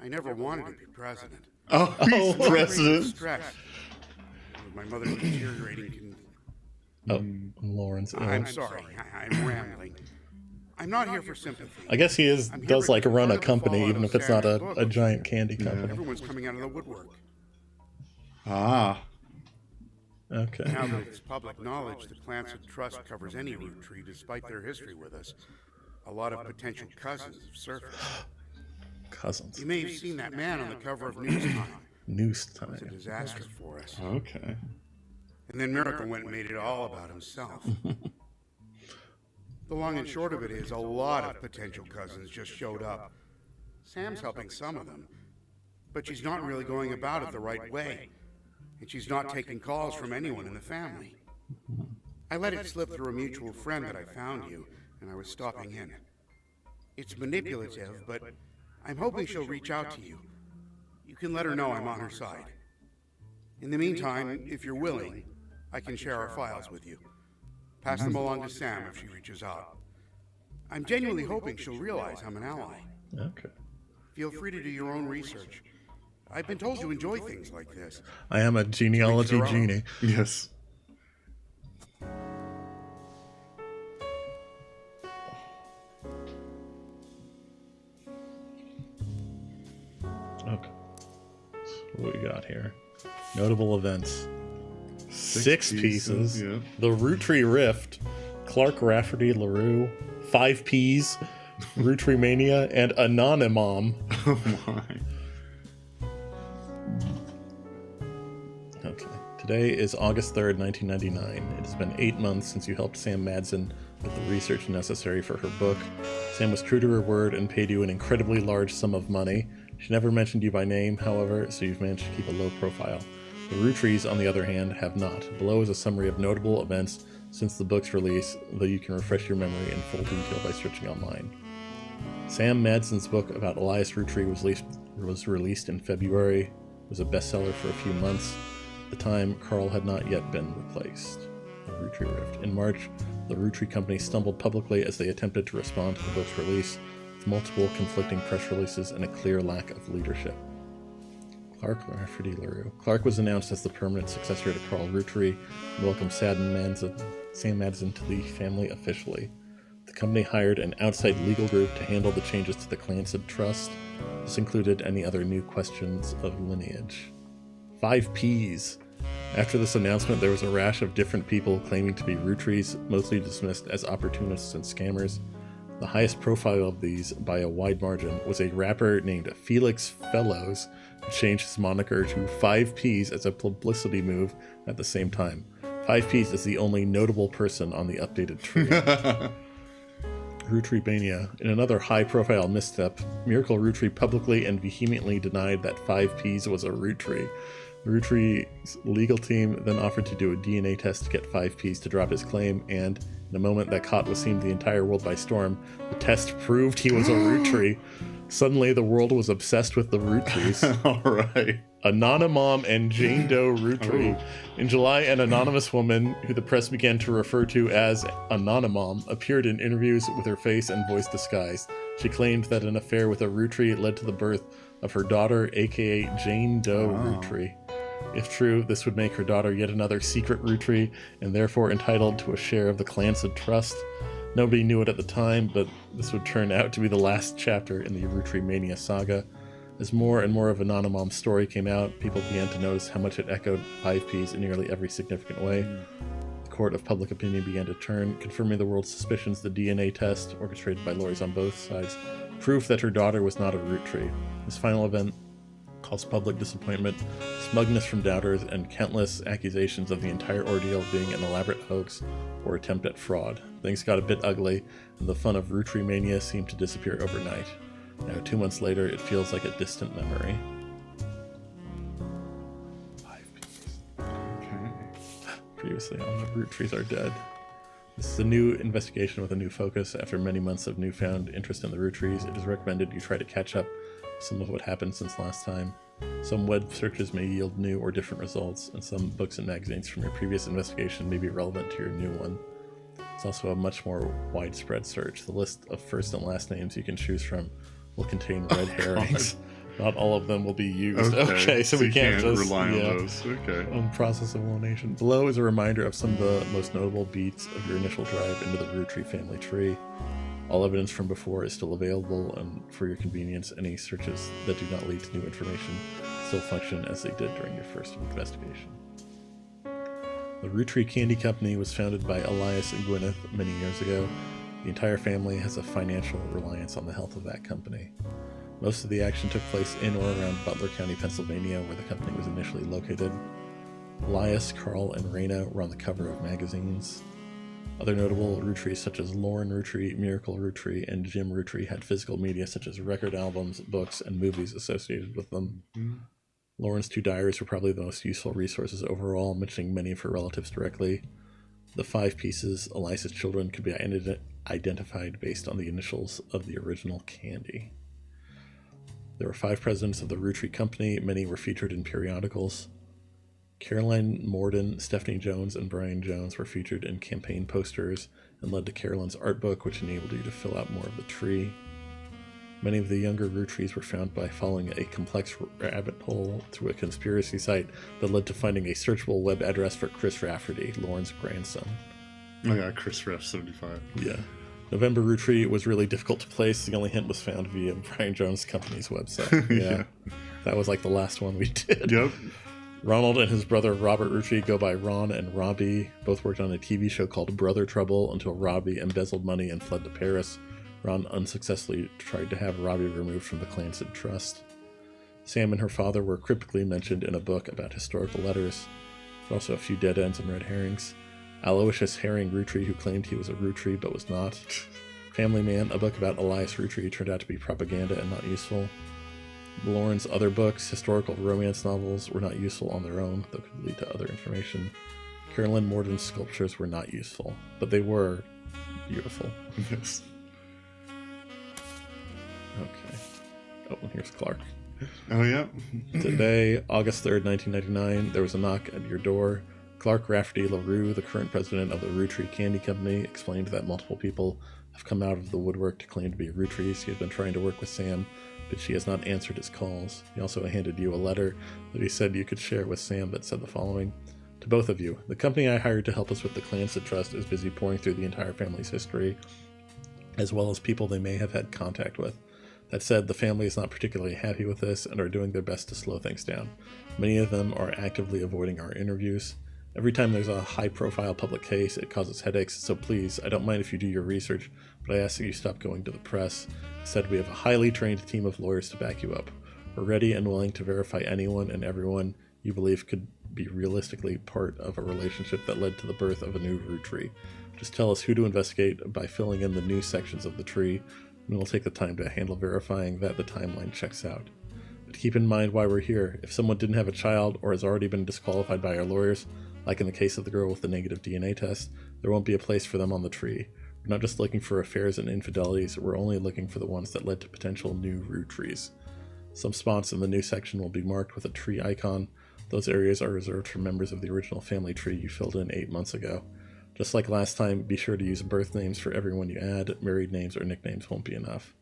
I never wanted to be president. Oh, he's Great president. stress. With my mother's deteriorating Oh, Lawrence. I'm sorry, I'm rambling. I'm not here for sympathy. I guess he I'm here does because like run part a of the company, fallout even of if it's not Sam's a book. giant candy company. Everyone's coming out of the woodwork. Ah. Okay. Now that it's public knowledge that Clancy Trust covers any Roottrees despite their history with us, a lot of potential cousins have surfaced. Cousins. You may have seen that man on the cover of News Time. News It's a time. disaster for us. Okay. And then Miracle went and made it all about himself. The long and short of it is, a lot of potential cousins just showed up. Sam's helping some of them, but she's not really going about it the right way. And she's not taking calls from anyone in the family. I let it slip through a mutual friend that I found you, and I was stopping in. It's manipulative, but I'm hoping she'll reach out to you. You can let her know I'm on her side. In the meantime, if you're willing, I can share our files with you. Pass them along to Sam if she reaches out. I'm genuinely hoping she'll realize I'm an ally. Okay. Feel free to do your own research. I've been told you enjoy things like this. I am a genealogy Their own. genie. Yes. Okay. So what we got here? Notable events. 6 pieces. Yeah. The Roottrees Rift. Clark Rafferty LaRue. 5 Ps. Roottrees Mania. And Anonymom. Oh my. Okay. Today is August 3rd, 1999. It has been 8 months since you helped Sam Madsen with the research necessary for her book. Sam was true to her word and paid you an incredibly large sum of money. She never mentioned you by name, however, so you've managed to keep a low profile. The Roottrees, on the other hand, have not. Below is a summary of notable events since the book's release, though you can refresh your memory in full detail by searching online. Sam Madsen's book about Elias Roottree was released in February. It was a bestseller for a few months. At the time, Carl had not yet been replaced. The Rootree Rift. In March, the Rootree company stumbled publicly as they attempted to respond to the book's release, with multiple conflicting press releases and a clear lack of leadership. Clark Rafferty LaRue. Clark was announced as the permanent successor to Carl Rootree and welcomed Sam Madsen to the family officially. The company hired an outside legal group to handle the changes to the Clancy Trust. This included any other new questions of lineage. 5 Ps. After this announcement, there was a rash of different people claiming to be Roottrees, mostly dismissed as opportunists and scammers. The highest profile of these, by a wide margin, was a rapper named Felix Fellows, who changed his moniker to 5 Ps as a publicity move at the same time. 5 Ps is the only notable person on the updated tree. Rootree Mania. In another high-profile misstep, Miracle Rootree publicly and vehemently denied that 5 Ps was a Rootree. The Rootree's legal team then offered to do a DNA test to get 5 Ps to drop his claim, and in a moment that caught what seemed the entire world by storm, the test proved he was a Rootree. Suddenly, the world was obsessed with the Roottrees. All right. Anonymom and Jane Doe Rootree. In July, an anonymous woman, who the press began to refer to as Anonymom, appeared in interviews with her face and voice disguised. She claimed that an affair with a Rootree led to the birth of her daughter, aka Jane Doe Rootree. If true, this would make her daughter yet another secret Rootree, and therefore entitled to a share of the Clancy Trust. Nobody knew it at the time, but this would turn out to be the last chapter in the Rootree Mania saga. As more and more of Anonymom's story came out, people began to notice how much it echoed 5 Ps in nearly every significant way. The court of public opinion began to turn, confirming the world's suspicions. The DNA test, orchestrated by lawyers on both sides, proved that her daughter was not a Rootree. This final event caused public disappointment, smugness from doubters, and countless accusations of the entire ordeal being an elaborate hoax or attempt at fraud. Things got a bit ugly, and the fun of Rootree Mania seemed to disappear overnight. Now, 2 months later, it feels like a distant memory. 5 Ps. Okay. Previously on The Roottrees Are Dead. This is a new investigation with a new focus. After many months of newfound interest in the Roottrees, it is recommended you try to catch up with some of what happened since last time. Some web searches may yield new or different results, and some books and magazines from your previous investigation may be relevant to your new one. It's also a much more widespread search. The list of first and last names you can choose from will contain red herrings. Not all of them will be used. Okay, so we can't just rely on those. Okay. On process of elimination. Below is a reminder of some of the most notable beats of your initial drive into the Rootree family tree. All evidence from before is still available, and for your convenience, any searches that do not lead to new information still function as they did during your first investigation. The Rootree Candy Company was founded by Elias and Gwyneth many years ago. The entire family has a financial reliance on the health of that company. Most of the action took place in or around Butler County, Pennsylvania, where the company was initially located. Elias, Carl, and Raina were on the cover of magazines. Other notable Roottrees such as Lauren Rootree, Miracle Rootree, and Jim Rootree had physical media such as record albums, books, and movies associated with them. Lauren's 2 diaries were probably the most useful resources overall, mentioning many of her relatives directly. The 5 pieces, Elias's children, could be identified based on the initials of the original candy. There were 5 presidents of the Rootree Company. Many were featured in periodicals. Caroline Morden, Stephanie Jones, and Brian Jones were featured in campaign posters and led to Caroline's art book, which enabled you to fill out more of the tree. Many of the younger Roottrees were found by following a complex rabbit hole through a conspiracy site that led to finding a searchable web address for Chris Rafferty, Lauren's grandson. Oh yeah, Chris Ref 75. Yeah. November Rootree was really difficult to place. The only hint was found via Brian Jones' company's website. Yeah. That was like the last one we did. Yep. Ronald and his brother Robert Rootree go by Ron and Robbie. Both worked on a TV show called Brother Trouble until Robbie embezzled money and fled to Paris. Ron unsuccessfully tried to have Robbie removed from the Clancy Trust. Sam and her father were cryptically mentioned in a book about historical letters. There were also a few dead ends and red herrings. Aloysius Herring Rootree, who claimed he was a Rootree but was not. Family Man, a book about Elias Rootree, turned out to be propaganda and not useful. Lauren's other books, historical romance novels, were not useful on their own, though could lead to other information. Carolyn Morden's sculptures were not useful, but they were beautiful. Yes. Okay. Oh, and here's Clark. Oh, yeah. Today, August 3rd, 1999, there was a knock at your door. Clark Rafferty LaRue, the current president of the Roottrees Candy Company, explained that multiple people have come out of the woodwork to claim to be Roottrees. He has been trying to work with Sam, but she has not answered his calls. He also handed you a letter that he said you could share with Sam that said the following. To both of you, the company I hired to help us with the Clancy Trust is busy pouring through the entire family's history, as well as people they may have had contact with. That said, the family is not particularly happy with this and are doing their best to slow things down. Many of them are actively avoiding our interviews. Every time there's a high-profile public case, it causes headaches, so please, I don't mind if you do your research, but I ask that you stop going to the press. Instead, we have a highly trained team of lawyers to back you up. We're ready and willing to verify anyone and everyone you believe could be realistically part of a relationship that led to the birth of a new root tree. Just tell us who to investigate by filling in the new sections of the tree, and we'll take the time to handle verifying that the timeline checks out. But keep in mind why we're here. If someone didn't have a child or has already been disqualified by our lawyers, like in the case of the girl with the negative DNA test, there won't be a place for them on the tree. We're not just looking for affairs and infidelities, we're only looking for the ones that led to potential new root trees. Some spots in the new section will be marked with a tree icon. Those areas are reserved for members of the original family tree you filled in 8 months ago. Just like last time, be sure to use birth names for everyone you add. Married names or nicknames won't be enough.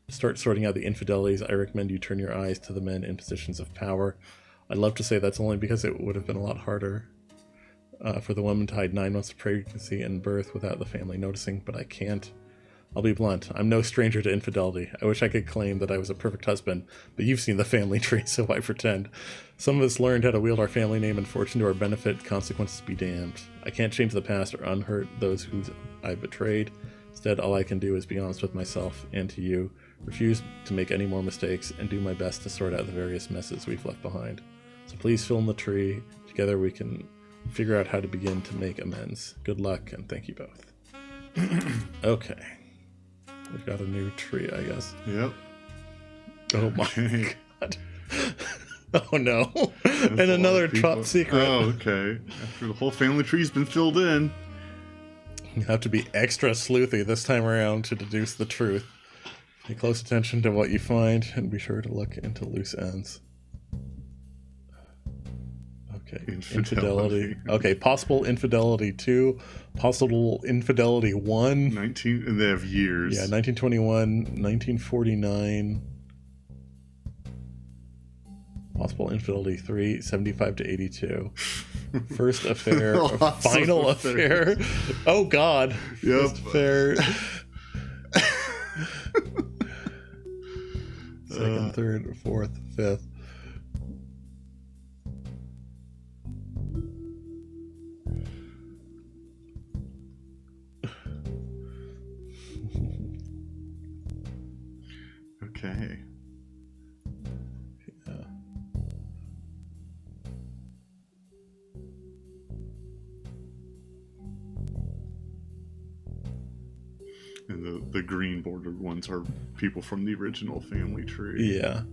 To start sorting out the infidelities, I recommend you turn your eyes to the men in positions of power. I'd love to say that's only because it would have been a lot harder for the woman to hide 9 months of pregnancy and birth without the family noticing, but I can't. I'll be blunt. I'm no stranger to infidelity. I wish I could claim that I was a perfect husband, but you've seen the family tree, so why pretend? Some of us learned how to wield our family name and fortune to our benefit. Consequences be damned. I can't change the past or unhurt those who I betrayed. Instead, all I can do is be honest with myself and to you, refuse to make any more mistakes, and do my best to sort out the various messes we've left behind. So please fill in the tree. Together we can figure out how to begin to make amends. Good luck, and thank you both. Okay. We've got a new tree, I guess. Yep. Oh my god. Oh no. And another top secret. Oh, okay. After the whole family tree's been filled in. You have to be extra sleuthy this time around to deduce the truth. Pay close attention to what you find and be sure to look into loose ends. Okay. Infidelity. Okay, possible infidelity 2, possible infidelity 1. 19, and they have years. Yeah, 1921, 1949. Possible infidelity 3, 75 to 82. First affair, final affair. Oh God. Yep. First affair. Second, third, fourth, fifth. Okay. Yeah. And the green bordered ones are people from the original family tree. Yeah.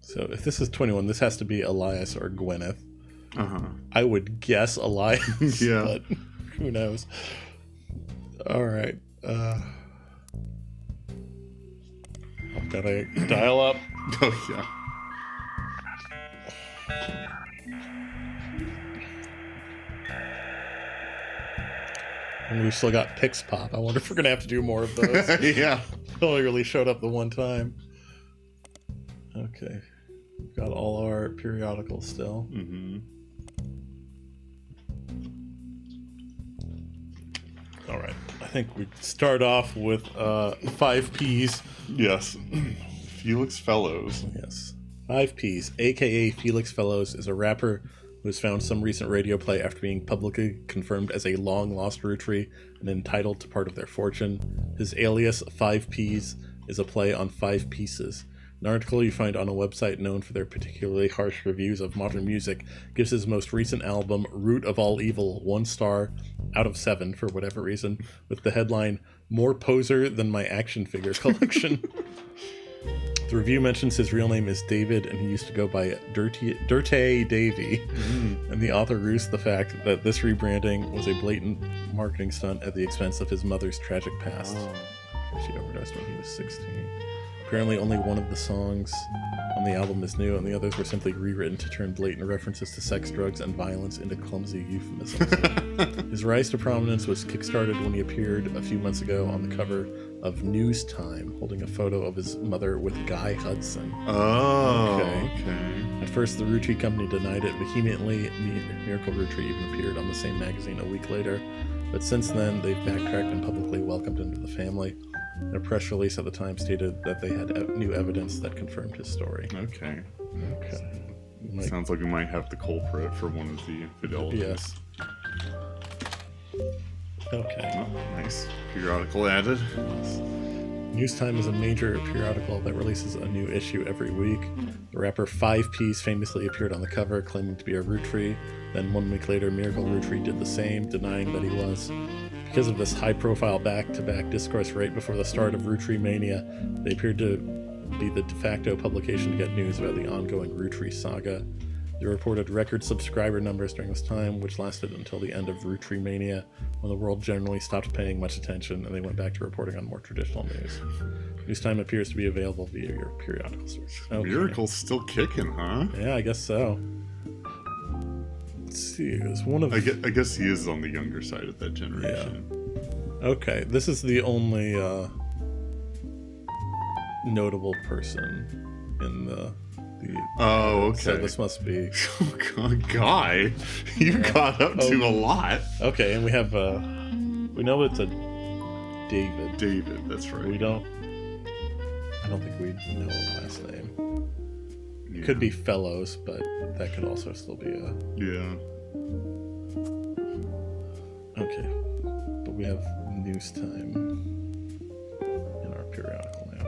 So if this is 21, this has to be Elias or Gwyneth. Uh-huh. I would guess Elias, Yeah. but who knows? All right. I've got to dial up. Oh, yeah. And we've still got Pix Pop. I wonder if we're going to have to do more of those. Yeah. It only really showed up the one time. Okay. We've got all our periodicals still. Mm-hmm. All right. I think we start off with 5 Ps. Yes. Felix Fellows. Yes. 5 Ps, a.k.a. Felix Fellows, is a rapper who has found some recent radio play after being publicly confirmed as a long-lost Roottrie and entitled to part of their fortune. His alias, 5 Ps, is a play on 5 pieces. An article you find on a website known for their particularly harsh reviews of modern music gives his most recent album, Root of All Evil, 1 star out of 7 for whatever reason, with the headline, More poser than my action figure collection. The review mentions his real name is David, and he used to go by Dirty Davy. And the author roosed the fact that this rebranding was a blatant marketing stunt at the expense of his mother's tragic past. She overdosed when he was 16. Apparently only one of the songs on the album is new, and the others were simply rewritten to turn blatant references to sex, drugs, and violence into clumsy euphemisms. His rise to prominence was kickstarted when he appeared a few months ago on the cover of News Time, holding a photo of his mother with Guy Hudson. Oh, Okay. okay. At first, the Roottrees company denied it vehemently. Miracle Roottrees even appeared on the same magazine a week later. But since then, they've backtracked and publicly welcomed him to the family. And a press release at the time stated that they had new evidence that confirmed his story. Okay. Okay. Sounds like we might have the culprit for one of the infidelities. Yes. Okay. Oh, nice. Periodical added. News Time is a major periodical that releases a new issue every week. The rapper 5 Piece famously appeared on the cover, claiming to be a Roottrees. Then 1 week later, Miracle Roottrees did the same, denying that he was. Because of this high-profile back-to-back discourse right before the start of Roottrees Mania, they appeared to be the de facto publication to get news about the ongoing Roottrees saga. They reported record subscriber numbers during this time, which lasted until the end of Roottrees Mania, when the world generally stopped paying much attention and they went back to reporting on more traditional news. News Time appears to be available via your periodical search. Okay. Miracle's still kicking, huh? Yeah, I guess so. Let's see, it's one of... I guess he is on the younger side of that generation. Yeah. Okay, this is the only notable person in the Oh, okay. So this must be... Oh, God, Guy, you got up to a lot. Okay, and we have we know it's a David. David, that's right. I don't think we know a last name. Yeah. Could be Fellows, but that could also still be a... Yeah. Okay, but we have News Time in our periodical now.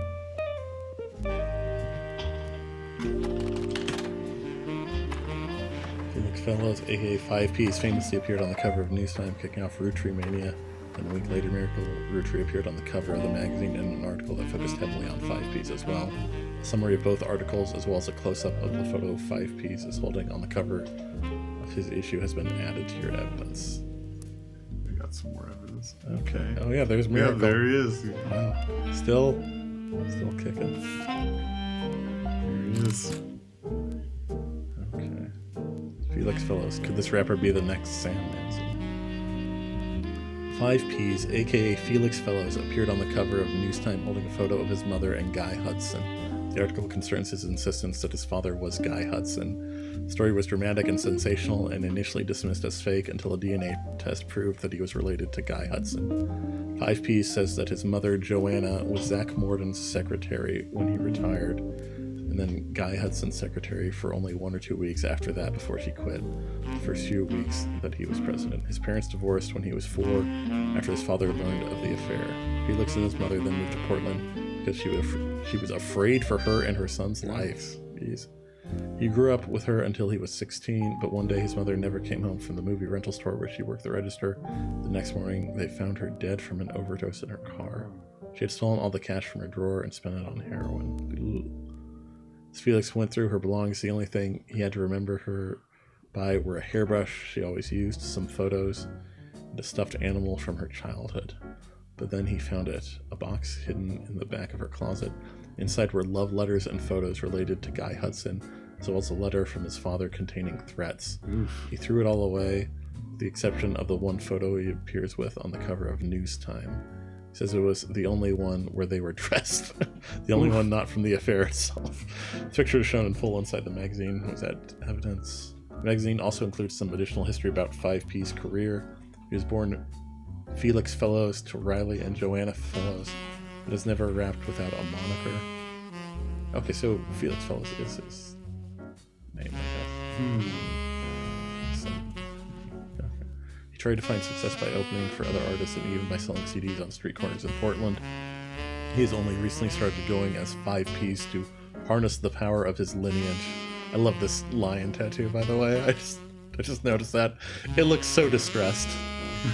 Felix Fellows, aka 5 Piece, famously appeared on the cover of News Time, kicking off Roottrees Mania. And a week later, Miracle Roottrees appeared on the cover of the magazine in an article that focused heavily on 5 Piece as well. A summary of both articles, as well as a close-up of the photo 5 Piece is holding on the cover of his issue, has been added to your evidence. We got some more evidence. Okay. Oh yeah, there's Miracle. Yeah, there he is. Wow. Still kicking. There he is. Okay. Felix Fellows. Could this rapper be the next Sam Manson? 5 Piece, aka Felix Fellows, appeared on the cover of News Time holding a photo of his mother and Guy Hudson. The article concerns his insistence that his father was Guy Hudson. The story was dramatic and sensational and initially dismissed as fake until a DNA test proved that he was related to Guy Hudson. 5 Piece says that his mother, Joanna, was Zach Morden's secretary when he retired, and then Guy Hudson's secretary for only 1 or 2 weeks after that before she quit, the first few weeks that he was president. His parents divorced when he was 4 after his father learned of the affair. Felix and his mother then moved to Portland because she was afraid for her and her son's life. Jeez. He grew up with her until he was 16, but one day his mother never came home from the movie rental store where she worked the register. The next morning, they found her dead from an overdose in her car. She had stolen all the cash from her drawer and spent it on heroin. Ooh. As Felix went through her belongings, the only thing he had to remember her by were a hairbrush she always used, some photos, and a stuffed animal from her childhood. But then he found it, a box hidden in the back of her closet. Inside were love letters and photos related to Guy Hudson, as well as a letter from his father containing threats. Oof. He threw it all away, with the exception of the one photo he appears with on the cover of News Time. He says it was the only one where they were dressed. The only one not from the affair itself. The picture is shown in full inside the magazine. Was that evidence? The magazine also includes some additional history about 5 Piece's career. He was born Felix Fellows to Riley and Joanna Fellows, but is never rapped without a moniker. Okay, so Felix Fellows is his name, I guess. So, okay. He tried to find success by opening for other artists and even by selling CDs on street corners in Portland. He has only recently started going as 5 Piece to harness the power of his lineage. I love this lion tattoo, by the way. I just noticed that. It looks so distressed.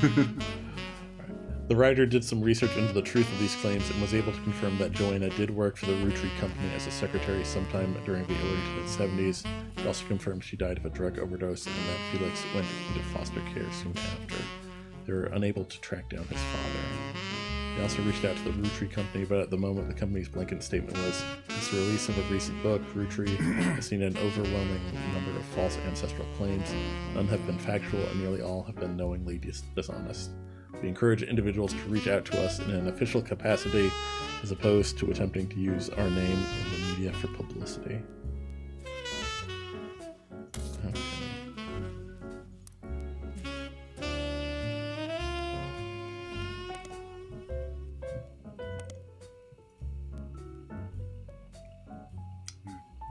Right. The writer did some research into the truth of these claims and was able to confirm that Joanna did work for the Roottrees company as a secretary sometime during the early to mid-70s. He also confirmed she died of a drug overdose and that Felix went into foster care soon after. They were unable to track down his father. They also reached out to the Roottrees company, but at the moment the company's blanket statement was, "This release of a recent book, Roottrees, has seen an overwhelming number of false ancestral claims. None have been factual and nearly all have been knowingly dishonest. We encourage individuals to reach out to us in an official capacity as opposed to attempting to use our name in the media for publicity." Okay.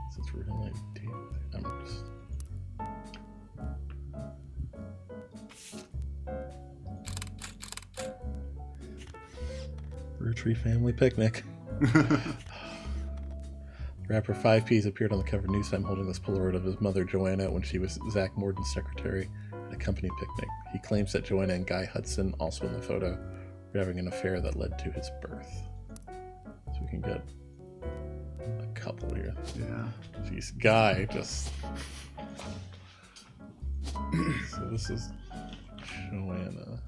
This is really deep. I'm just... Roottrees family picnic. Rapper 5Ps appeared on the cover of Newstime holding this Polaroid of his mother Joanna when she was Zach Morden's secretary at a company picnic. He claims that Joanna and Guy Hudson, also in the photo, were having an affair that led to his birth. So we can get a couple here. Yeah. Jeez, Guy just... So this is Joanna.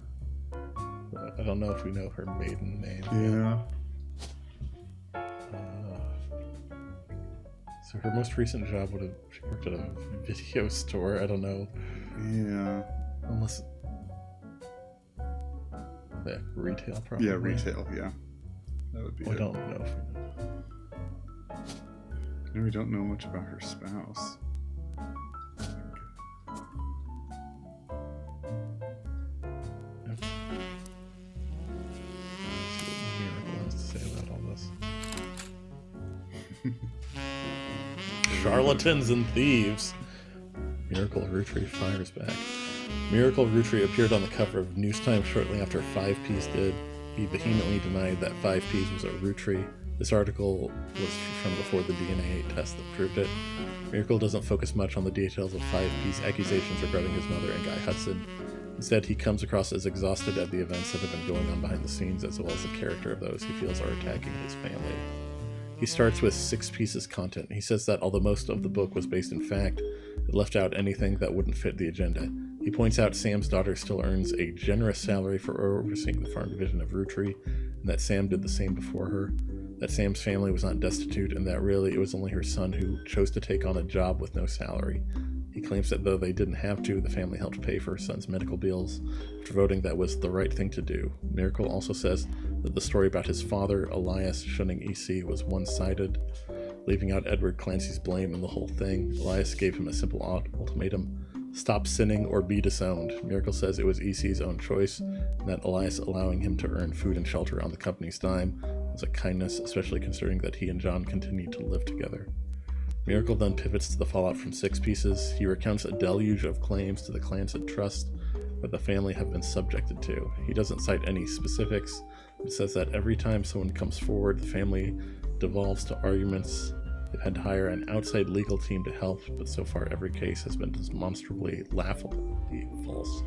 I don't know if we know her maiden name. Yeah. So her most recent job would have, she worked at a video store. I don't know. Yeah. Unless, yeah, retail probably. Yeah, retail, yeah. That would be I it. don't know if we know. And we don't know much about her spouse. Yep. Let's see what Miracle has to say about all this. Charlatans and thieves. Miracle Roottrees fires back. Miracle Roottrees appeared on the cover of Newstime shortly after 5Ps did. He vehemently denied that 5Ps was a Roottrees. This article was from before the DNA test that proved it. Miracle doesn't focus much on the details of 5P's accusations regarding his mother and Guy Hudson. Instead, he comes across as exhausted at the events that have been going on behind the scenes, as well as the character of those he feels are attacking his family. He starts with 6 pieces content. He says that although most of the book was based in fact, it left out anything that wouldn't fit the agenda. He points out Sam's daughter still earns a generous salary for overseeing the farm division of Roottrees, and that Sam did the same before her, that Sam's family was not destitute, and that really it was only her son who chose to take on a job with no salary. He claims that though they didn't have to, the family helped pay for her son's medical bills, after voting that was the right thing to do. Miracle also says that the story about his father, Elias, shunning EC was one-sided, leaving out Edward Clancy's blame in the whole thing. Elias gave him a simple ultimatum: stop sinning or be disowned. Miracle says it was EC's own choice, and that Elias allowing him to earn food and shelter on the company's dime was a kindness, especially considering that he and John continued to live together. Miracle then pivots to the fallout from 6 pieces. He recounts a deluge of claims to the clans and trust that the family have been subjected to. He doesn't cite any specifics, but says that every time someone comes forward, the family devolves to arguments. They've had to hire an outside legal team to help, but so far every case has been demonstrably laughably false.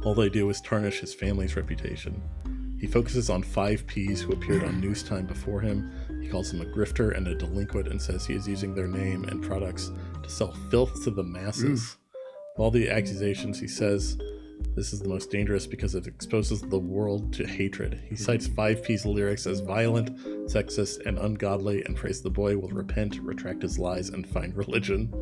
All they do is tarnish his family's reputation. He focuses on 5Ps who appeared on Newstime before him. He calls them a grifter and a delinquent and says he is using their name and products to sell filth to the masses. Of all the accusations, he says this is the most dangerous because it exposes the world to hatred. He cites 5P's lyrics as violent, sexist, and ungodly, and prays the boy will repent, retract his lies, and find religion.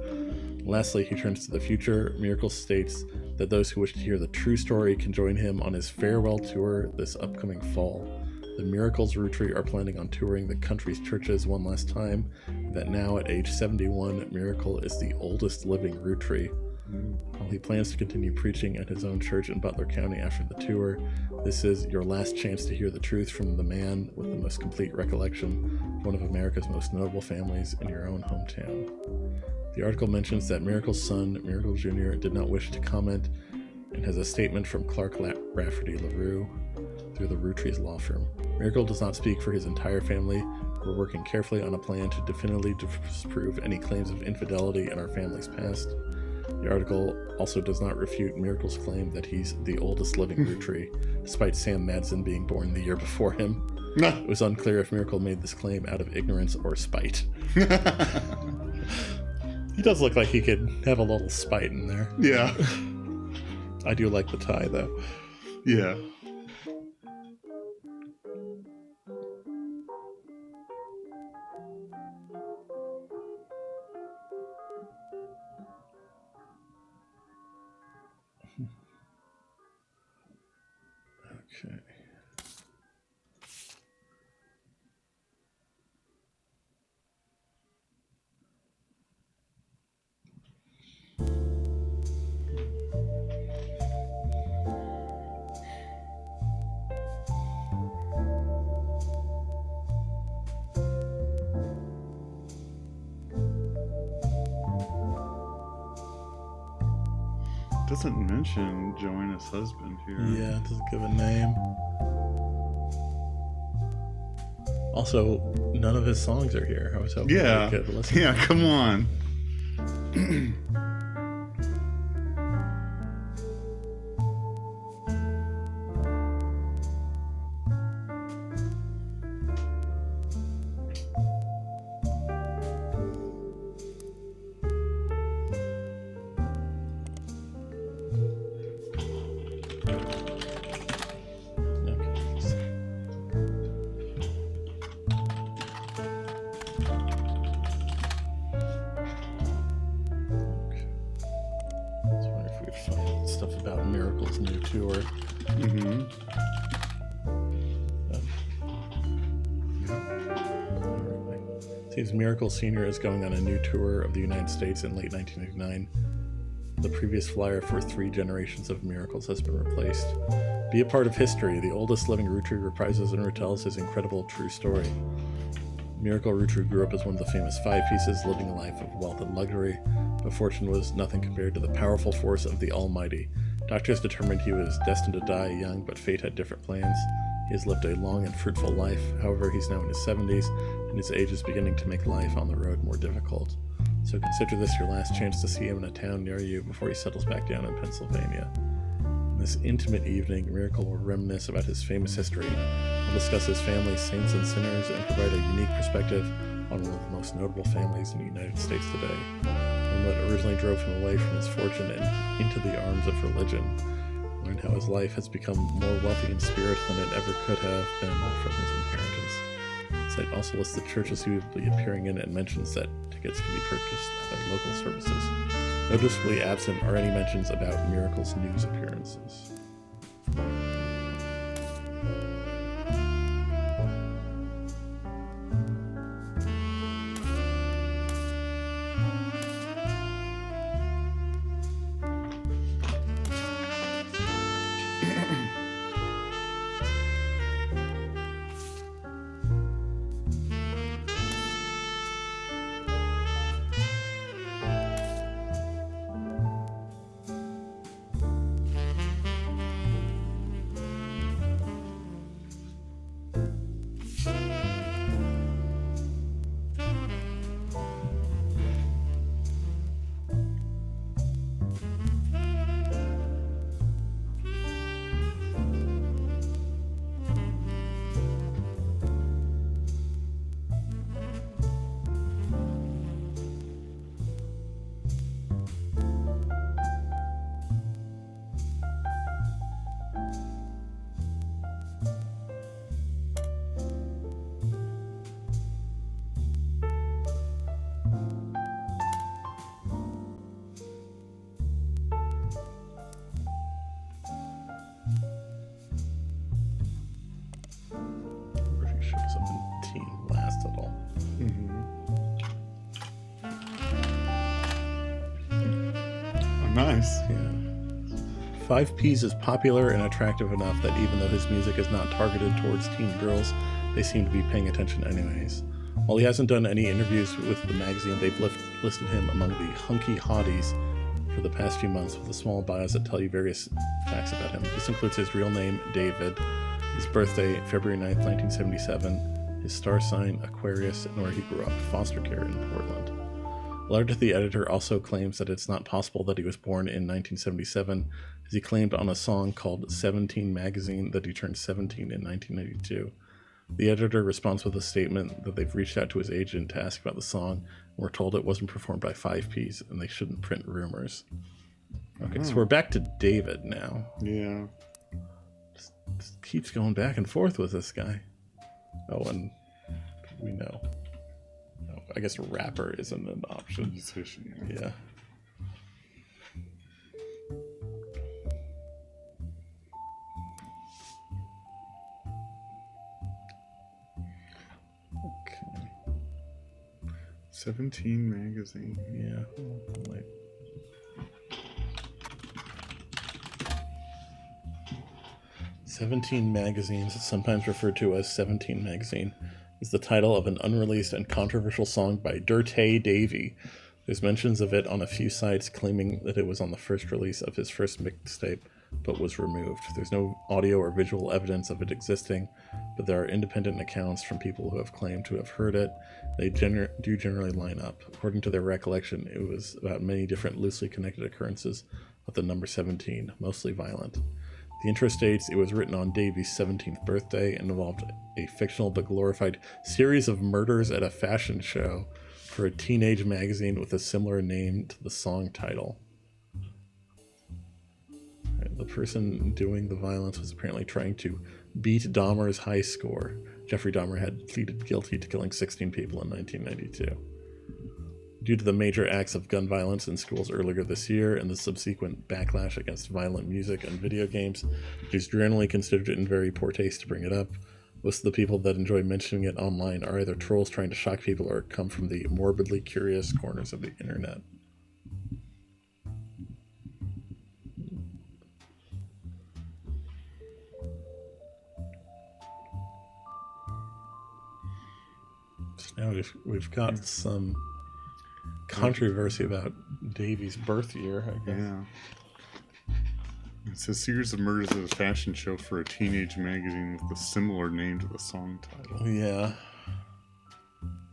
Lastly, he turns to the future. Miracle states that those who wish to hear the true story can join him on his farewell tour this upcoming fall. The Miracles Roottrees are planning on touring the country's churches one last time, and that now at age 71, Miracle is the oldest living Roottrees. While he plans to continue preaching at his own church in Butler County after the tour, this is your last chance to hear the truth from the man with the most complete recollection of one of America's most notable families in your own hometown. The article mentions that Miracle's son, Miracle Jr., did not wish to comment and has a statement from Clark Rafferty LaRue through the Roottrees law firm. Miracle does not speak for his entire family. We're working carefully on a plan to definitively disprove any claims of infidelity in our family's past. The article also does not refute Miracle's claim that he's the oldest living Rootree, despite Sam Madsen being born the year before him. It was unclear if Miracle made this claim out of ignorance or spite. He does look like he could have a little spite in there. Yeah. I do like the tie, though. Yeah. Okay. Doesn't mention Joanna's husband here. Yeah, it doesn't give a name. Also, none of his songs are here. I was hoping Yeah. we could listen. Yeah, come on. Stuff about Miracle's new tour. Mm-hmm. Seems Miracle Sr. is going on a new tour of the United States in late 1989. The previous flyer for 3 generations of Miracles has been replaced. Be a part of history. The oldest living Rootree reprises and retells his incredible true story. Miracle Rootree grew up as one of the famous 5 pieces, living a life of wealth and luxury, but fortune was nothing compared to the powerful force of the Almighty. Doctors determined he was destined to die young, but fate had different plans. He has lived a long and fruitful life. However, he's now in his 70s, and his age is beginning to make life on the road more difficult. So consider this your last chance to see him in a town near you before he settles back down in Pennsylvania. In this intimate evening, Miracle will reminisce about his famous history. He'll discuss his family's saints and sinners and provide a unique perspective on one of the most notable families in the United States today. From what originally drove him away from his fortune and into the arms of religion. Learn how his life has become more wealthy in spirit than it ever could have been from his inheritance. The site also lists the churches he will be appearing in and mentions that tickets can be purchased at their local services. Noticeably absent are any mentions about Miracle's news appearances. Shows up in Teen Blast at all. Oh, nice. Yeah. 5 Ps is popular and attractive enough that even though his music is not targeted towards teen girls, they seem to be paying attention anyways. While he hasn't done any interviews with the magazine, they've listed him among the hunky hotties for the past few months with a small bios that tell you various facts about him. This includes his real name, David, his birthday, February 9th, 1977, his star sign, Aquarius, and where he grew up, foster care in Portland. A letter to the editor also claims that it's not possible that he was born in 1977, as he claimed on a song called 17 Magazine that he turned 17 in 1992. The editor responds with a statement that they've reached out to his agent to ask about the song, and were told it wasn't performed by 5Ps, and they shouldn't print rumors. Okay, so we're back to David now. Yeah. Just keeps going back and forth with this guy. Oh, and we know. Oh, I guess rapper isn't an option. Musician. Yeah. Okay. 17 Magazine. Yeah. Wait. "17 Magazines," sometimes referred to as 17 Magazine, is the title of an unreleased and controversial song by Dirtay Davy. There's mentions of it on a few sites claiming that it was on the first release of his first mixtape, but was removed. There's no audio or visual evidence of it existing, but there are independent accounts from people who have claimed to have heard it. They do generally line up. According to their recollection, it was about many different loosely connected occurrences with the number 17, mostly violent. The intro states it was written on Davy's 17th birthday and involved a fictional but glorified series of murders at a fashion show for a teenage magazine with a similar name to the song title. The person doing the violence was apparently trying to beat Dahmer's high score. Jeffrey Dahmer had pleaded guilty to killing 16 people in 1992. Due to the major acts of gun violence in schools earlier this year and the subsequent backlash against violent music and video games, it is generally considered in very poor taste to bring it up. Most of the people that enjoy mentioning it online are either trolls trying to shock people or come from the morbidly curious corners of the internet. So now we've got some controversy about Davy's birth year, I guess. Yeah. It's a series of murders at a fashion show for a teenage magazine with a similar name to the song title. Yeah.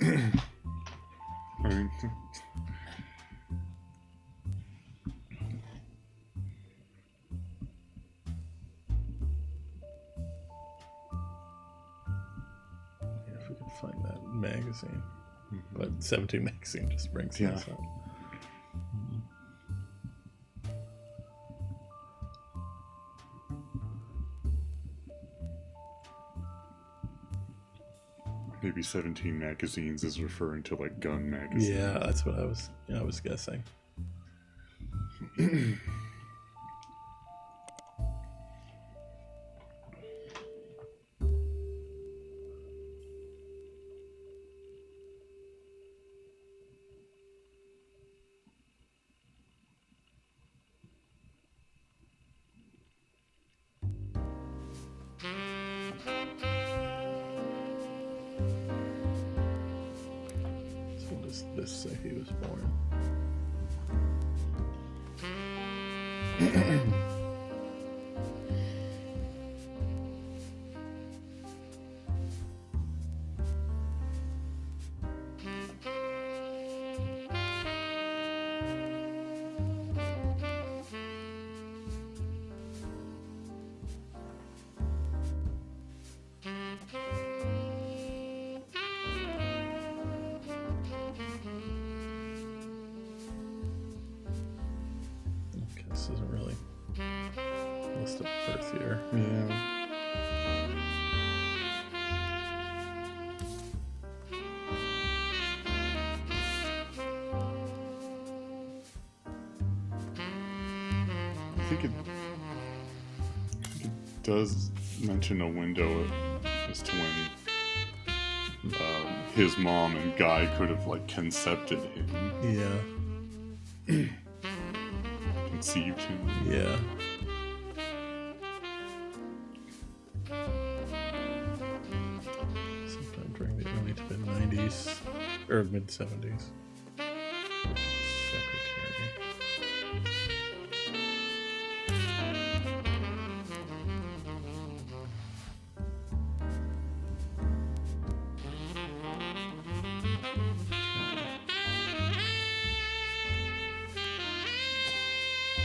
I mean, If we could find that magazine. But 17 Magazine just brings this up. maybe 17 Magazines is referring to like gun magazines. Yeah, that's what I was guessing. This say he was born. This isn't really list of birth year. Yeah. I think it does mention a window as to when his mom and Guy could have like conceived him. Yeah. Conceived him. Yeah. Sometime during the early to mid 90s or mid 70s. Secretary.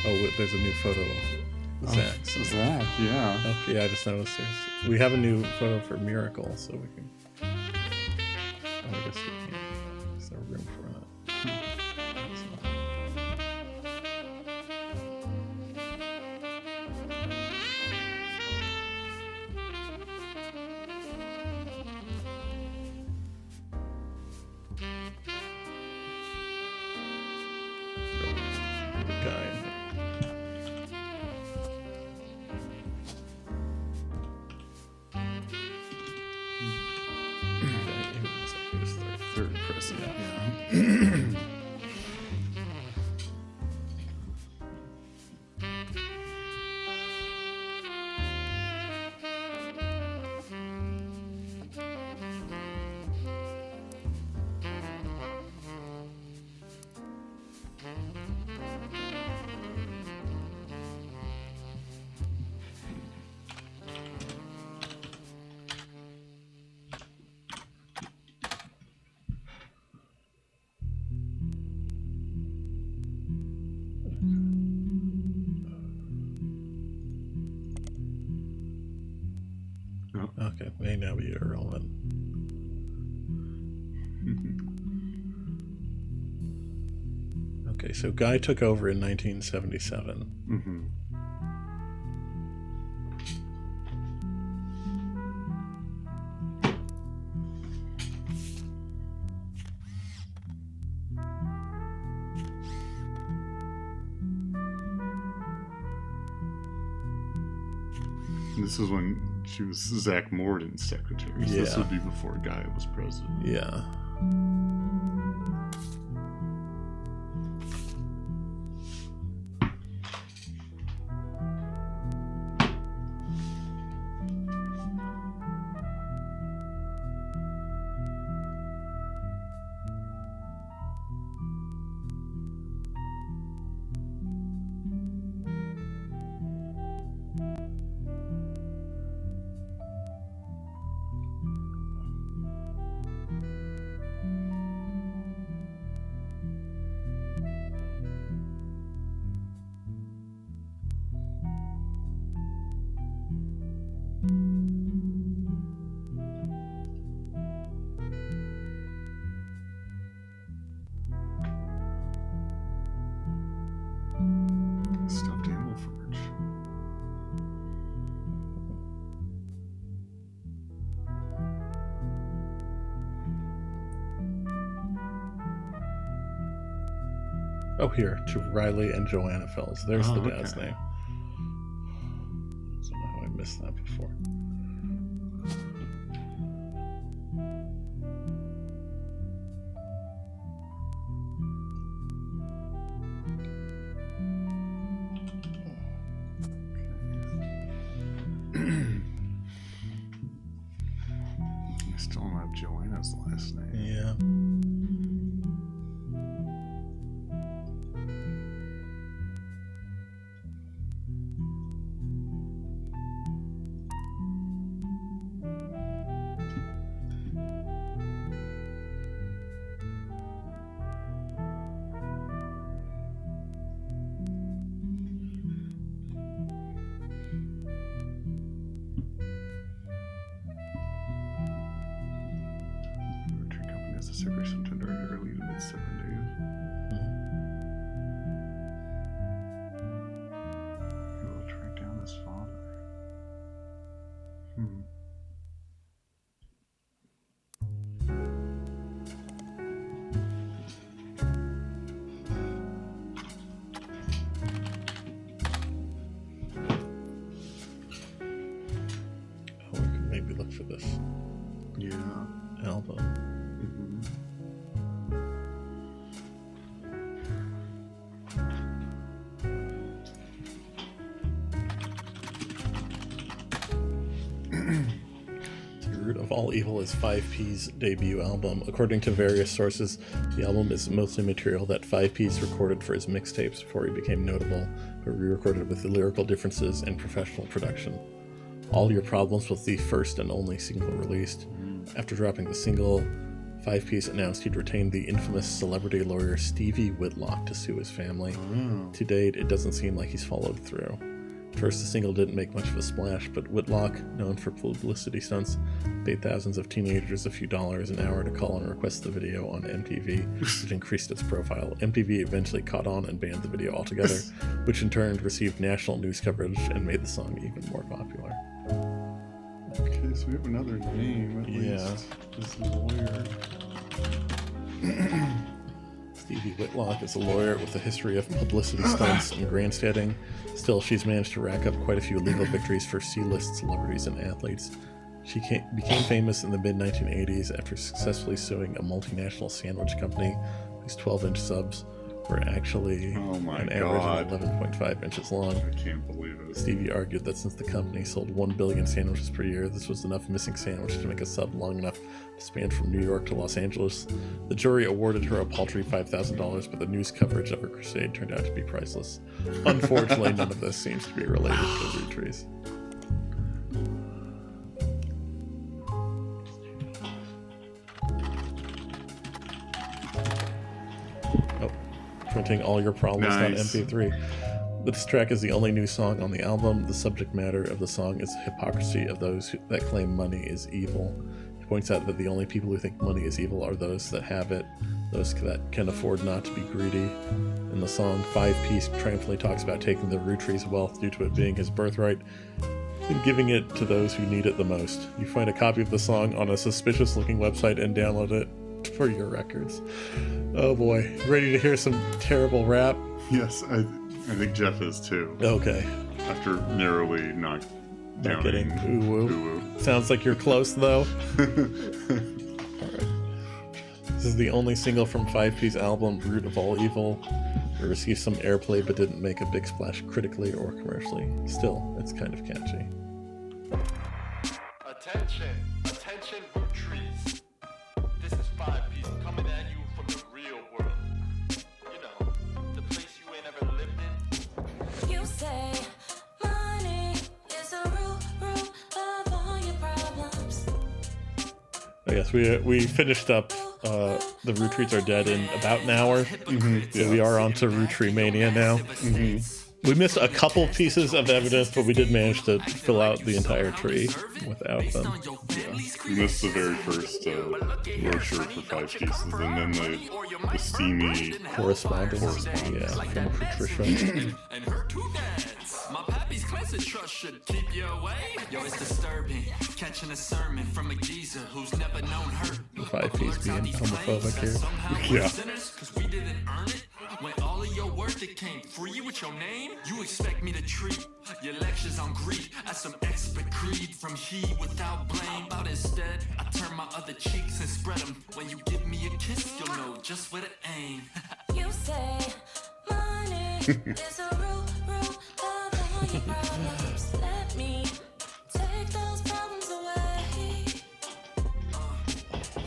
Oh, there's a new photo of Zach. Oh, Zach, yeah. Oh, yeah, I just noticed we have a new photo for Miracle, so we can... Oh, I guess we can't. Is there room for that? The guy in here. Third president. Okay, may now be irrelevant. Okay, so Guy took over in 1977. Mm-hmm. This is when she was Zach Morden's secretary. So this Yeah. would be before Guy was president. Yeah. Stuffed animal forge. Oh, here, to Riley and Joanna Fells. There's Oh, the dad's okay. name. I don't know how I missed that before. I still don't have Joanna's last name. Yeah. Roottrees company has a separation tender early in its 7 days. He will track down his father. Oh, we could maybe look for this Yeah. album. Mm-hmm. The Root of All Evil is 5P's debut album. According to various sources, the album is mostly material that 5P's recorded for his mixtapes before he became notable, but re-recorded with the lyrical differences and professional production. All Your Problems was the first and only single released. After dropping the single, Five Piece announced he'd retained the infamous celebrity lawyer Stevie Whitlock to sue his family. To date, it doesn't seem like he's followed through. First, the single didn't make much of a splash, but Whitlock, known for publicity stunts, paid thousands of teenagers a few dollars an hour to call and request the video on MTV, which increased its profile. MTV eventually caught on and banned the video altogether, which in turn received national news coverage and made the song even more popular. Okay, so we have another name at least. This lawyer. Stevie Whitlock is a lawyer with a history of publicity stunts and grandstanding. Still, she's managed to rack up quite a few legal victories for C-list celebrities and athletes. She became famous in the mid-1980s after successfully suing a multinational sandwich company whose 12-inch subs were actually an average of 11.5 inches long. I can't believe it. Stevie argued that since the company sold 1 billion sandwiches per year, this was enough missing sandwich to make a sub long enough to span from New York to Los Angeles. The jury awarded her a paltry $5,000, but the news coverage of her crusade turned out to be priceless. Unfortunately, none of this seems to be related to Roottrees. Printing all your problems on MP3. This track is the only new song on the album. The subject matter of the song is the hypocrisy of those that claim money is evil. He points out that the only people who think money is evil are those that have it, those that can afford not to be greedy. In the song, Five Piece triumphantly talks about taking the Roottrees' wealth due to it being his birthright and giving it to those who need it the most. You find a copy of the song on a suspicious-looking website and download it for your records. Oh boy, ready to hear some terrible rap? Yes, I think Jeff is too. Okay. After narrowly not getting ooh-woo. Ooh-woo. Sounds like you're close though. Alright. This is the only single from Five Piece album, Root of All Evil. It received some airplay but didn't make a big splash critically or commercially. Still, it's kind of catchy. Attention, Roottrees. This is Five Piece coming at you from the real world. You know, the place you ain't ever lived in. You say money is the root of all your problems. I guess we finished up the Roottrees Are Dead in about an hour. Yeah, we are on to Rootree Mania now. We missed a couple pieces of evidence, but we did manage to fill out the entire tree without them. We missed the very first brochure for Five Pieces, and then the steamy correspondence. Yeah, from Patricia. And her two dads. My pappy's classic trust should keep you away. Yo, it's disturbing. Catching a sermon from a geezer who's never known hurt. Five Piece being homophobic here. Yeah. Cause we didn't earn it. When all of your worth it came free with your name, you expect me to treat your lectures on greed as some expert creed from he without blame. But instead, I turn my other cheeks and spread them. When you give me a kiss, you'll know just where to aim. You say money is the root of all your problems. Let me take those problems away.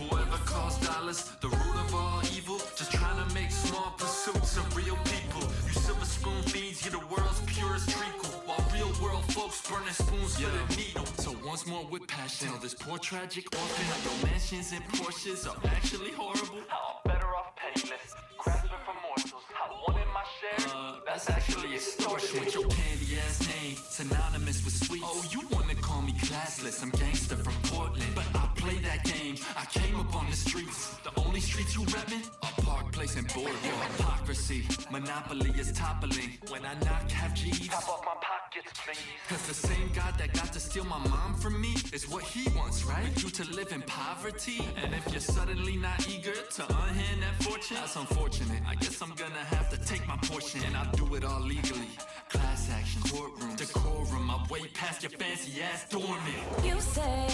Whoever calls dollars the root of all evil, just trying to make small pursuits of real people. You silver spoon fiends, you're the world's purest treacle, while real world folks burning spoons for the needle. So once more with passion, tell this poor tragic orphan your mansions and Porsches are actually horrible. How I'm better off penniless, grasping for morsels. How one in my share, that's actually extortion. With your candy ass name, synonymous with sweets. Oh, you wanna call me classless? I'm gangster from Portland, but I play that game. I came up on the streets, the only streets you reppin' are Park Place and Boardwalk. Your hypocrisy, monopoly is toppling. When I knock, have G's. Top off my pockets, please. Cause the same God that got to steal my mom from me is what he wants, right? You to live in poverty. And if you're suddenly not eager to unhand that fortune, that's unfortunate. I guess I'm gonna have to take my portion, and I'll do it all legally. Class action, courtroom, decorum. I'm way past your fancy ass dormant. You say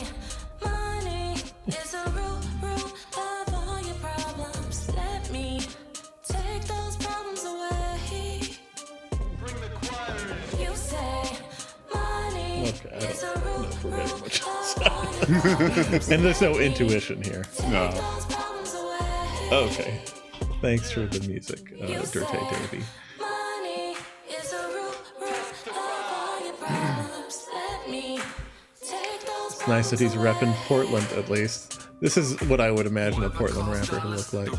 money is the root of all your problems. Let me take those problems away. Bring the choir in. You say money Okay, I is the don't know root if we're getting much of all your problems. And there's no intuition here. No. Those problems away. Okay. Thanks for the music, Dirte Davy. Money is the root of all your problems. Let me take those It's nice that he's repping Portland, at least. This is what I would imagine a Portland rapper to look like.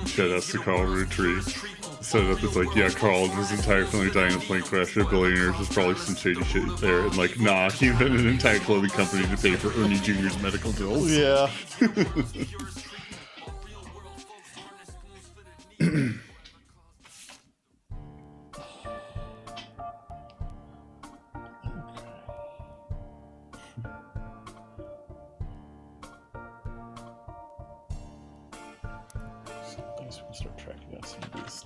Shout outs to Carl Roottrees. Set it up as like, yeah, Carl and his entire family died in a plane crash. They're billionaires. There's probably some shady shit there. And like, nah, he invented an entire clothing company to pay for Ernie Jr.'s medical bills. Yeah. I guess we can start tracking out some of these.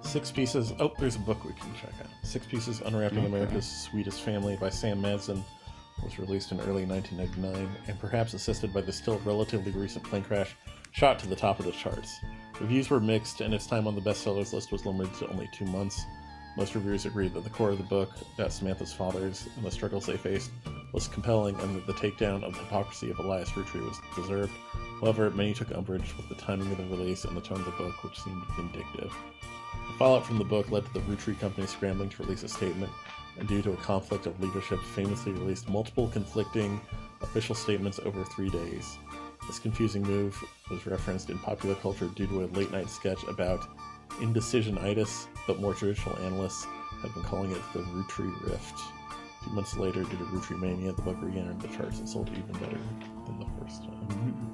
Six Pieces. Oh, there's a book we can check out. 6 Pieces Unwrapping America's Sweetest Family by Sam Madsen was released in early 1999, and perhaps assisted by the still relatively recent plane crash, shot to the top of the charts. Reviews were mixed, and its time on the bestsellers list was limited to only 2 months. Most reviewers agreed that the core of the book, about Samantha's fathers and the struggles they faced, was compelling, and that the takedown of the hypocrisy of Elias Roottrees was deserved. However, many took umbrage with the timing of the release and the tone of the book, which seemed vindictive. The fallout from the book led to the Roottrees Company scrambling to release a statement, and due to a conflict of leadership, famously released multiple conflicting official statements over 3 days. This confusing move was referenced in popular culture due to a late-night sketch about indecisionitis, but more traditional analysts have been calling it the Roottrees Rift. A few months later, due to Roottrees mania, the book re-entered the charts and sold even better than the first time.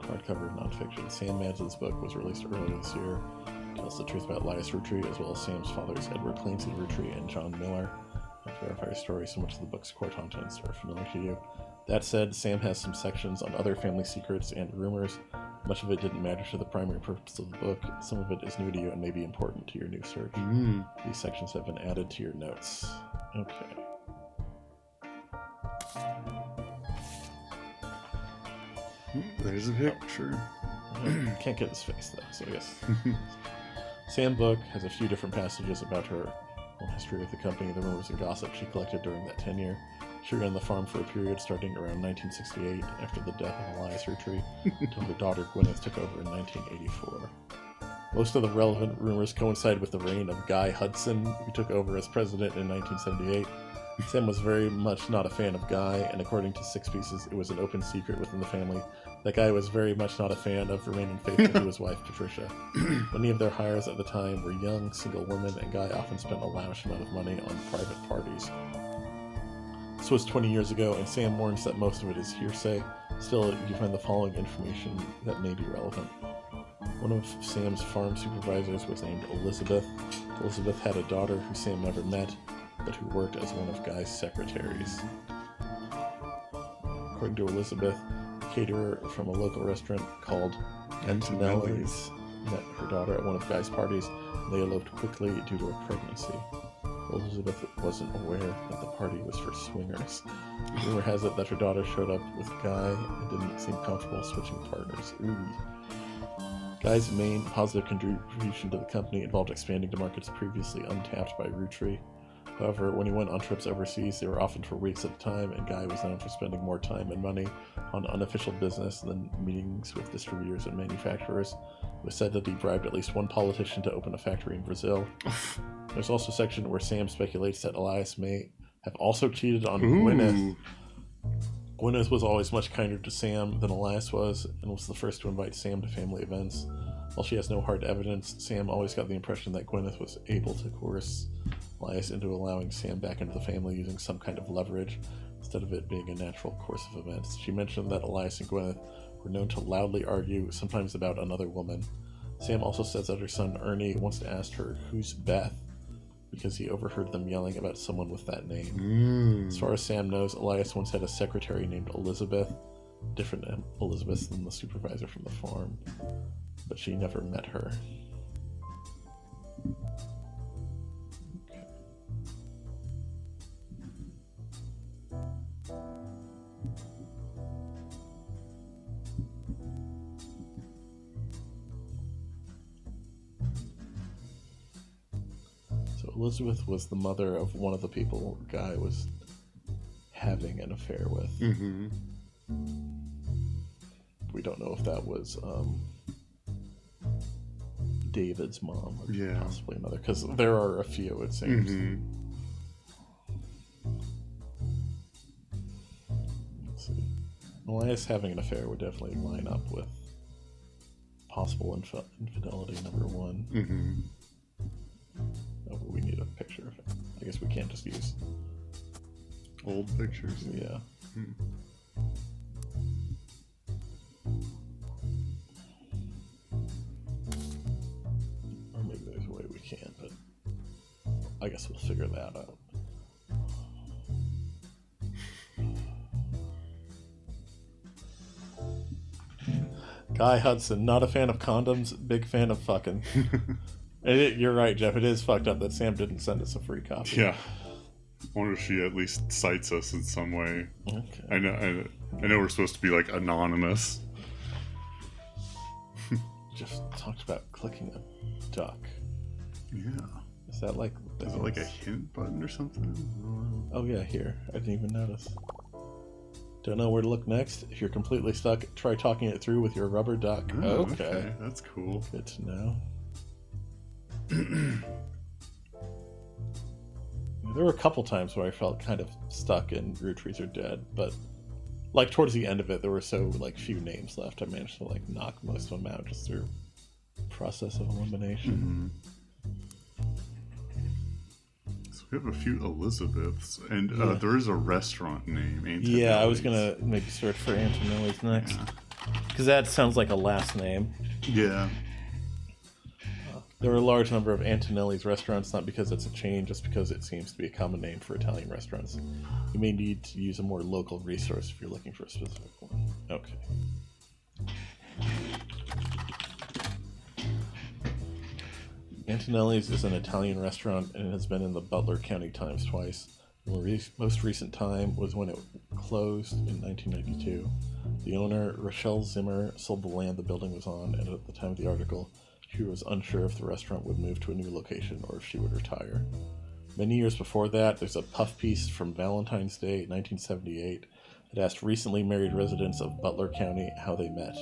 Hardcover nonfiction. Sam Madsen's book was released earlier this year. It tells the truth about Elias Roottrees, as well as Sam's fathers, Edward Clancy Roottrees and John Miller. To verify your story, so much of the book's core contents are familiar to you. That said, Sam has some sections on other family secrets and rumors. Much of it didn't matter to the primary purpose of the book. Some of it is new to you and may be important to your new search. These sections have been added to your notes. Okay. There's a picture. Can't get his face though, so I guess. Sam book has a few different passages about her own history with the company, the rumors and gossip she collected during that tenure. She ran the farm for a period starting around 1968 after the death of Elias Roottrees until her daughter Gwyneth took over in 1984. Most of the relevant rumors coincide with the reign of Guy Hudson, who took over as president in 1978. Sam was very much not a fan of Guy, and according to 6 Pieces, it was an open secret within the family that Guy was very much not a fan of remaining faithful to his wife, Patricia. Many of their hires at the time were young, single women, and Guy often spent a lavish amount of money on private parties. This was 20 years ago, and Sam warns that most of it is hearsay. Still, you find the following information that may be relevant. One of Sam's farm supervisors was named Elizabeth. Elizabeth had a daughter who Sam never met, but who worked as one of Guy's secretaries. According to Elizabeth, a caterer from a local restaurant called Antonelli's met her daughter at one of Guy's parties, and they eloped quickly due to a pregnancy. Elizabeth wasn't aware that the party was for swingers. Rumor has it that her daughter showed up with Guy and didn't seem comfortable switching partners. Ooh. Guy's main positive contribution to the company involved expanding to markets previously untapped by Roottrees. However, when he went on trips overseas, they were often for weeks at a time, and Guy was known for spending more time and money on unofficial business than meetings with distributors and manufacturers. It was said that he bribed at least one politician to open a factory in Brazil. There's also a section where Sam speculates that Elias may have also cheated on Gwyneth. Gwyneth was always much kinder to Sam than Elias was, and was the first to invite Sam to family events. While she has no hard evidence, Sam always got the impression that Gwyneth was able to coerce Elias into allowing Sam back into the family using some kind of leverage, instead of it being a natural course of events. She mentioned that Elias and Gwyneth were known to loudly argue, sometimes about another woman. Sam also says that her son Ernie once asked her, "Who's Beth?" because he overheard them yelling about someone with that name. As far as Sam knows, Elias once had a secretary named Elizabeth, different Elizabeth than the supervisor from the farm, but she never met her. Elizabeth was the mother of one of the people Guy was having an affair with. Mm-hmm. We don't know if that was David's mom or Yeah. possibly another, because there are a few, it seems. Mm-hmm. Let's see. Elias having an affair would definitely line up with possible infidelity number one. Mm-hmm. Oh, but we need a picture of it. I guess we can't just use. Old pictures. Yeah. Or maybe there's a way we can, but I guess we'll figure that out. Guy Hudson, not a fan of condoms, big fan of fucking. You're right, Jeff. It is fucked up that Sam didn't send us a free copy. Yeah. I wonder if she at least cites us in some way. Okay. I know we're supposed to be like anonymous. Just talked about clicking a duck. Yeah. Is that like? Is it like a hint button or something? Oh yeah, here. I didn't even notice. Don't know where to look next? If you're completely stuck, try talking it through with your rubber duck. Oh, Okay. That's cool. Good to know. There were a couple times where I felt kind of stuck in Roottrees are dead, but like towards the end of it, there were so like few names left. I managed to like knock most of them out just through process of elimination. So we have a few Elizabeths, and there is a restaurant name. Yeah, I was Antonelli's. gonna maybe search for Antonelli's next, because that sounds like a last name. Yeah. There are a large number of Antonelli's restaurants, not because it's a chain, just because it seems to be a common name for Italian restaurants. You may need to use a more local resource if you're looking for a specific one. Okay. Antonelli's is an Italian restaurant and has been in the Butler County Times twice. The most recent time was when it closed in 1992. The owner, Rochelle Zimmer, sold the land the building was on, and at the time of the article, she was unsure if the restaurant would move to a new location or if she would retire. Many years before that, there's a puff piece from Valentine's Day, 1978, that asked recently married residents of Butler County how they met.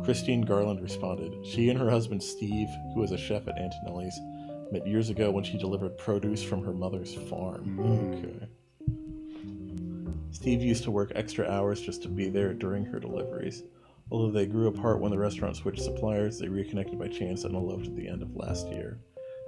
Christine Garland responded, she and her husband Steve, who was a chef at Antonelli's, met years ago when she delivered produce from her mother's farm. Okay. Steve used to work extra hours just to be there during her deliveries. Although they grew apart when the restaurant switched suppliers, they reconnected by chance and eloped at the end of last year.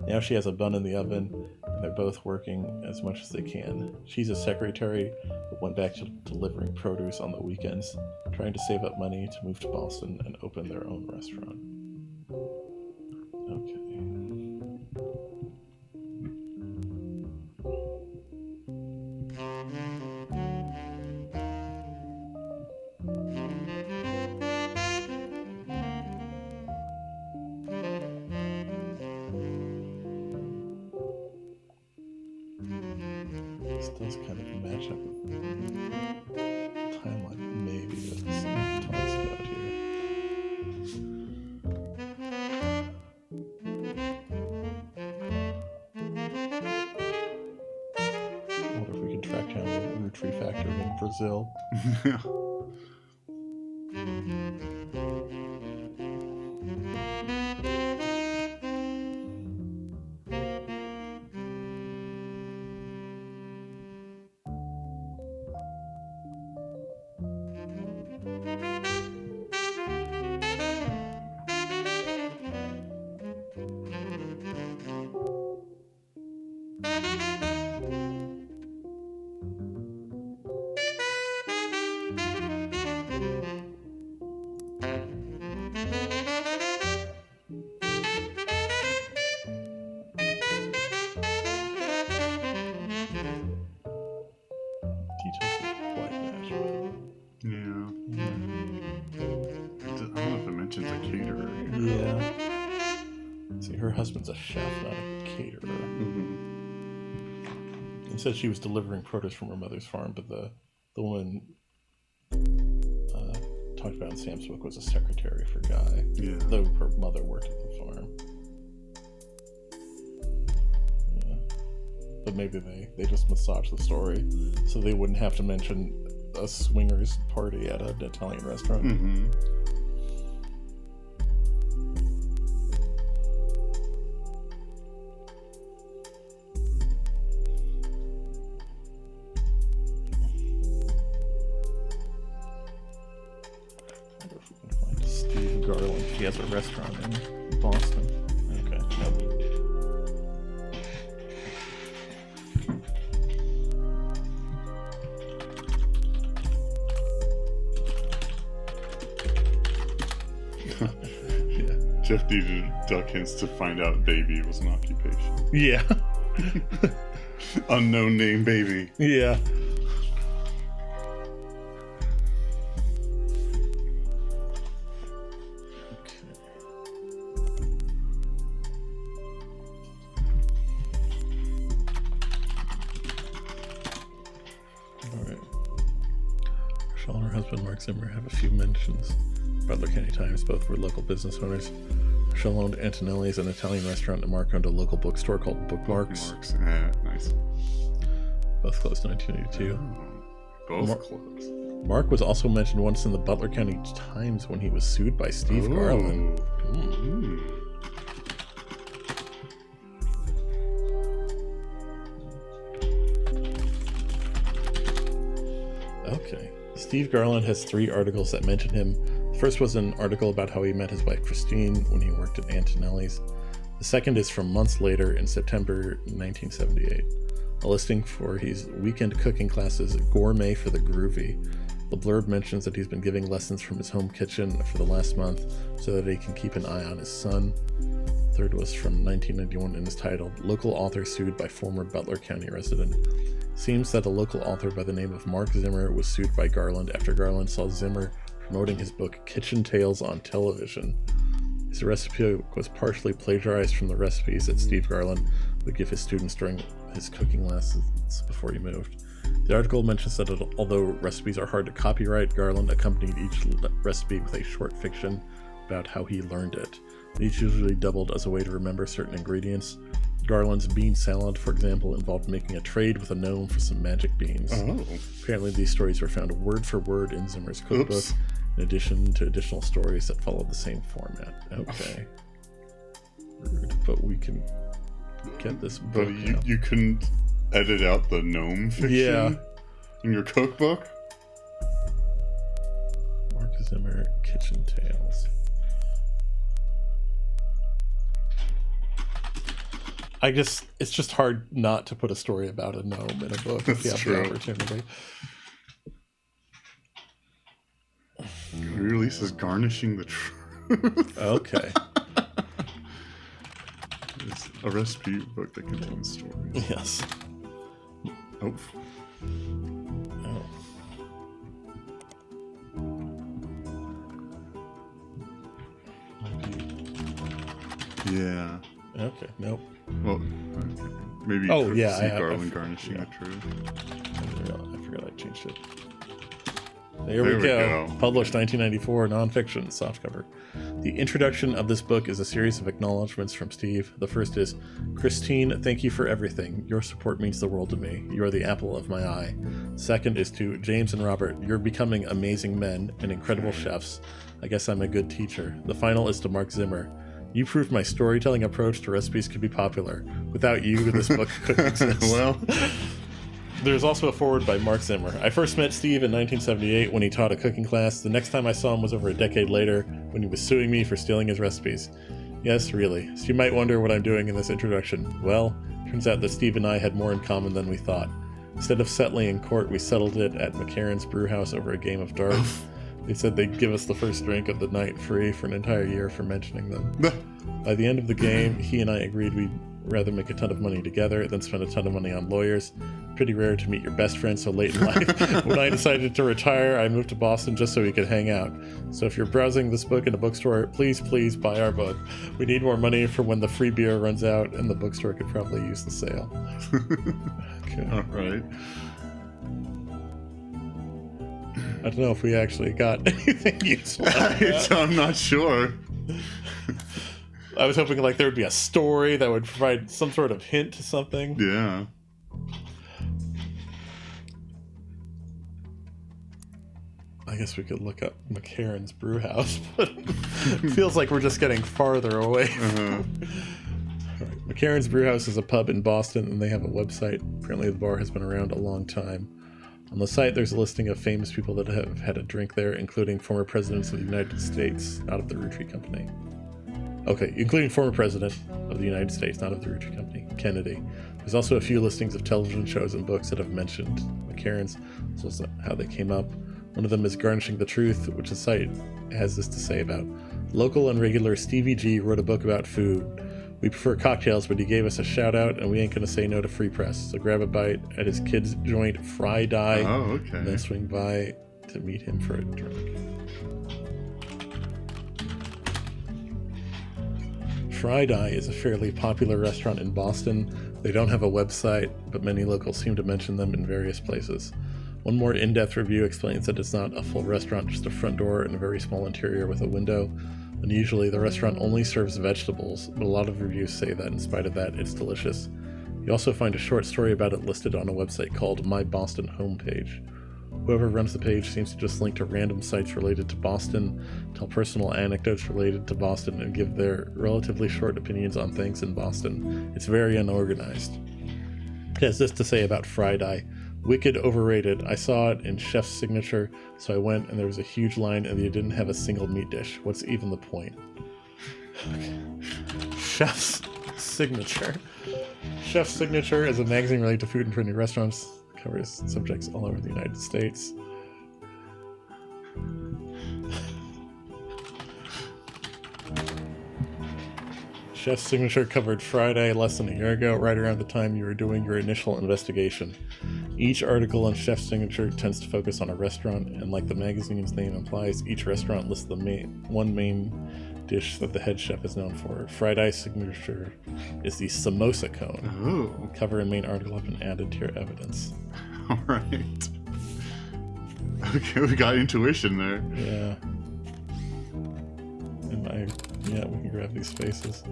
Now she has a bun in the oven, and they're both working as much as they can. She's a secretary, but went back to delivering produce on the weekends, trying to save up money to move to Boston and open their own restaurant. Okay. This does kind of match up with the timeline, maybe, that this talks about here. I wonder if we can track down the Rootree factory in Brazil. Details are quite match. Yeah. I don't know if it mentions a caterer. Yeah. See, her husband's a chef, not a caterer. It said she was delivering produce from her mother's farm, but the woman talked about in Sam's book was a secretary for Guy. Yeah. Though her mother worked at the farm. Yeah. but maybe they just massage the story so they wouldn't have to mention a swingers party at an Italian restaurant. Mm-hmm. I wonder if we can find Steve Garland. He has a restaurant in Boston. Okay, nope. Yeah. Jeff needed duck hints to find out baby was an occupation. Yeah. Unknown name baby. Yeah. Alright. Michelle and her husband Mark Zimmer have a few mentions. Butler County Times, both were local business owners. Michelle owned Antonelli's, an Italian restaurant, and Mark owned a local bookstore called Bookmarks. Nice. Both closed in 1982. Both closed. Mark was also mentioned once in the Butler County Times when he was sued by Steve Garland. Okay. Steve Garland has 3 articles that mention him. The first was an article about how he met his wife Christine when he worked at Antonelli's. The second is from months later in September 1978. A listing for his weekend cooking classes, Gourmet for the Groovy. The blurb mentions that he's been giving lessons from his home kitchen for the last month so that he can keep an eye on his son. The third was from 1991 and is titled, Local Author Sued by Former Butler County Resident. Seems that a local author by the name of Mark Zimmer was sued by Garland after Garland saw Zimmer promoting his book Kitchen Tales on television. His recipe book was partially plagiarized from the recipes that Steve Garland would give his students during his cooking lessons before he moved. The article mentions that although recipes are hard to copyright, Garland accompanied each recipe with a short fiction about how he learned it. These usually doubled as a way to remember certain ingredients. Garland's bean salad, for example, involved making a trade with a gnome for some magic beans. Oh. Apparently these stories were found word for word in Zimmer's cookbook, Oops. in addition to additional stories that followed the same format. Okay. Rude, but we can get this book. But you couldn't edit out the gnome fiction in your cookbook? Mark Zimmer, Kitchen Tales. It's just hard not to put a story about a gnome in a book if you have the opportunity. Release is garnishing the truth. Okay. It's a recipe book that contains stories. Yes. Oh. Oh. Yeah. Okay. Nope. Well, maybe I Garland garnishing the truth. I forgot I changed it. There we go. Published 1994, nonfiction, softcover. The introduction of this book is a series of acknowledgments from Steve. The first is, Christine, thank you for everything. Your support means the world to me. You are the apple of my eye. Second is to James and Robert. You're becoming amazing men and incredible chefs. I guess I'm a good teacher. The final is to Mark Zimmer. You proved my storytelling approach to recipes could be popular. Without you, this book couldn't exist. Well... There's also a foreword by Mark Zimmer. I first met Steve in 1978 when he taught a cooking class. The next time I saw him was over a decade later when he was suing me for stealing his recipes. Yes, really. So you might wonder what I'm doing in this introduction. Well, turns out that Steve and I had more in common than we thought. Instead of settling in court, we settled it at McCarran's Brewhouse over a game of darts. They said they'd give us the first drink of the night free for an entire year for mentioning them. By the end of the game, he and I agreed we'd rather make a ton of money together than spend a ton of money on lawyers. Pretty rare to meet your best friend so late in life. When I decided to retire, I moved to Boston just so we could hang out. So if you're browsing this book in a bookstore, please buy our book. We need more money for when the free beer runs out, and the bookstore could probably use the sale. Okay. All right. I don't know if we actually got anything useful out of that. I'm not sure. I was hoping there would be a story that would provide some sort of hint to something. Yeah. I guess we could look up McCarran's Brew House, but it feels like we're just getting farther away. All right. McCarran's Brew House is a pub in Boston, and they have a website. Apparently the bar has been around a long time. On the site, there's a listing of famous people that have had a drink there, including former presidents of the United States, not of the Roottrees Company. Okay, including former president of the United States, not of the Roottrees Company, Kennedy. There's also a few listings of television shows and books that have mentioned McCarran's, so that's how they came up. One of them is Garnishing the Truth, which the site has this to say about. Local and regular Stevie G wrote a book about food. We prefer cocktails, but he gave us a shout out, and we ain't gonna say no to free press. So grab a bite at his kid's joint, Fry Die, and then swing by to meet him for a drink. Fry Die is a fairly popular restaurant in Boston. They don't have a website, but many locals seem to mention them in various places. One more in-depth review explains that it's not a full restaurant, just a front door and a very small interior with a window. Unusually, the restaurant only serves vegetables, but a lot of reviews say that in spite of that, it's delicious. You also find a short story about it listed on a website called My Boston Homepage. Whoever runs the page seems to just link to random sites related to Boston, tell personal anecdotes related to Boston, and give their relatively short opinions on things in Boston. It's very unorganized. It has this to say about Fried Eye. Wicked overrated. I saw it in Chef's Signature, so I went and there was a huge line and they didn't have a single meat dish. What's even the point? Chef's Signature. Chef's Signature is a magazine related to food and trendy restaurants. It covers subjects all over the United States. Chef's Signature covered Friday less than a year ago, right around the time you were doing your initial investigation. Each article on Chef's Signature tends to focus on a restaurant, and like the magazine's name implies, each restaurant lists the one main dish that the head chef is known for. Friday's signature is the samosa cone. Ooh. Cover and main article have been added to your evidence. All right. Okay, we got intuition there. Yeah. Yeah, we can grab these faces.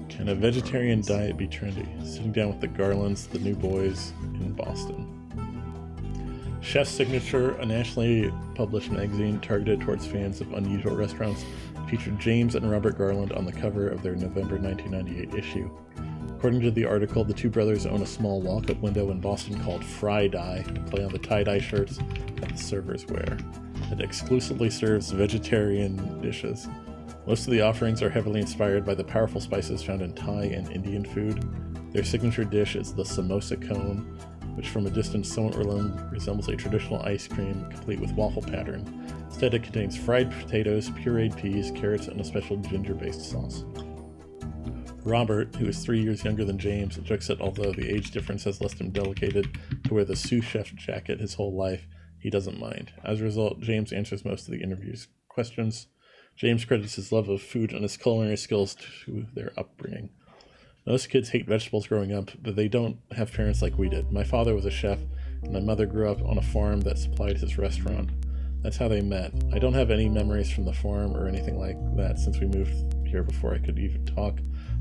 Can a vegetarian diet be trendy? Sitting down with the Garlands, the New Boys in Boston. Chef's Signature, a nationally published magazine targeted towards fans of unusual restaurants, featured James and Robert Garland on the cover of their November 1998 issue. According to the article, the two brothers own a small walk-up window in Boston called Fry Die to play on the tie-dye shirts that the servers wear. It exclusively serves vegetarian dishes. Most of the offerings are heavily inspired by the powerful spices found in Thai and Indian food. Their signature dish is the samosa cone, which from a distance somewhat resembles a traditional ice cream, complete with waffle pattern. Instead, it contains fried potatoes, pureed peas, carrots, and a special ginger-based sauce. Robert, who is 3 years younger than James, jokes that although the age difference has left him delegated to wear the sous chef jacket his whole life, he doesn't mind. As a result, James answers most of the interview's questions. James credits his love of food and his culinary skills to their upbringing. Most kids hate vegetables growing up, but they don't have parents like we did. My father was a chef, and my mother grew up on a farm that supplied his restaurant. That's how they met. I don't have any memories from the farm or anything like that since we moved here before I could even talk.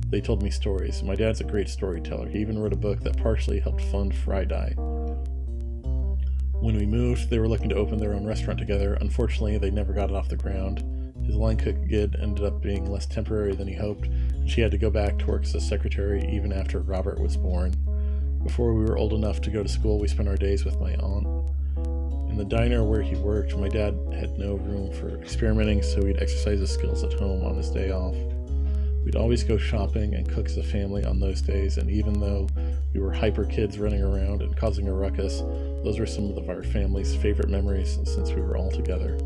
They told me stories. My dad's a great storyteller. He even wrote a book that partially helped fund Fry Die. When we moved, they were looking to open their own restaurant together. Unfortunately, they never got it off the ground. His line cook gig ended up being less temporary than he hoped, and she had to go back to work as a secretary even after Robert was born. Before we were old enough to go to school, we spent our days with my aunt. In the diner where he worked, my dad had no room for experimenting, so he'd exercise his skills at home on his day off. We'd always go shopping and cook as a family on those days, and even though we were hyper kids running around and causing a ruckus, those were some of our family's favorite memories since we were all together.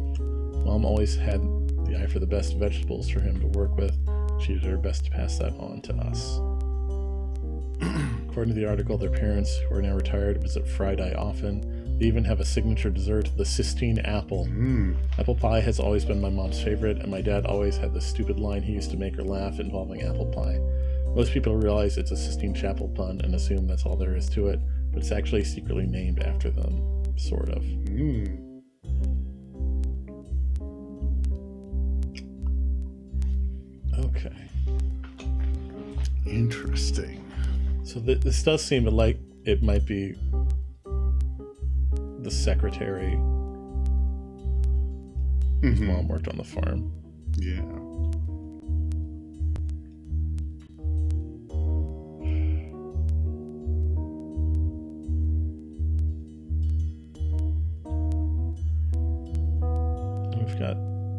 Mom always had the eye for the best vegetables for him to work with. She did her best to pass that on to us. According to the article, their parents, who are now retired, visit Fry Die often. They even have a signature dessert, the Sistine Apple. Apple pie has always been my mom's favorite, and my dad always had this stupid line he used to make her laugh involving apple pie. Most people realize it's a Sistine Chapel pun and assume that's all there is to it, but it's actually secretly named after them, sort of. Okay. Interesting. So this does seem like it might be the secretary His mom worked on the farm. Yeah. We've got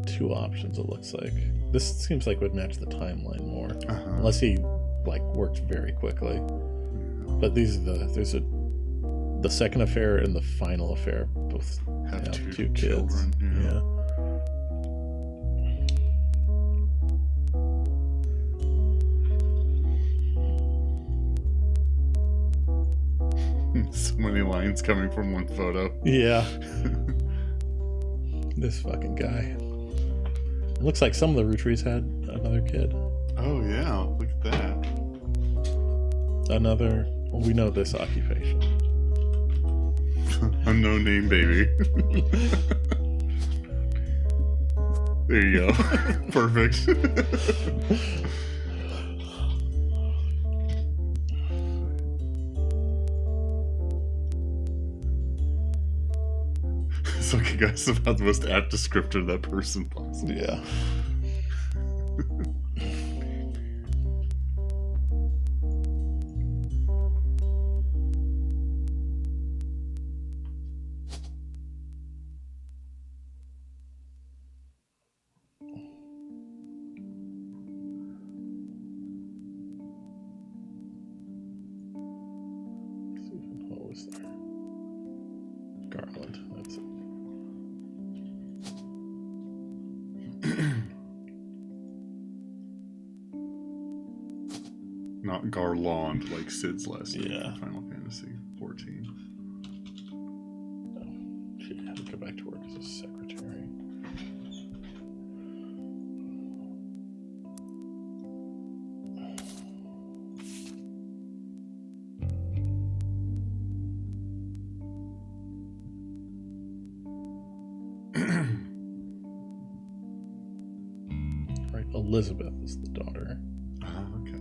2 options, it looks like. This seems like would match the timeline more. Uh-huh. Unless he, like, worked very quickly. But these are the second affair and the final affair both Have 2 2 kids. children. Yeah. So many lines coming from one photo. Yeah. This fucking guy. It looks like some of the Roottrees had another kid. Oh yeah, look at that. Well, we know this occupation. Unknown name baby. There you go. Perfect. It's like, guys, about the most apt descriptor of that person possible. Yeah. What was there? Garland. That's it. Not Garland, like Sid's last name Yeah. from Final Fantasy 14. Oh, she had to go back to work as a secretary. Right, Elizabeth is the daughter. Okay.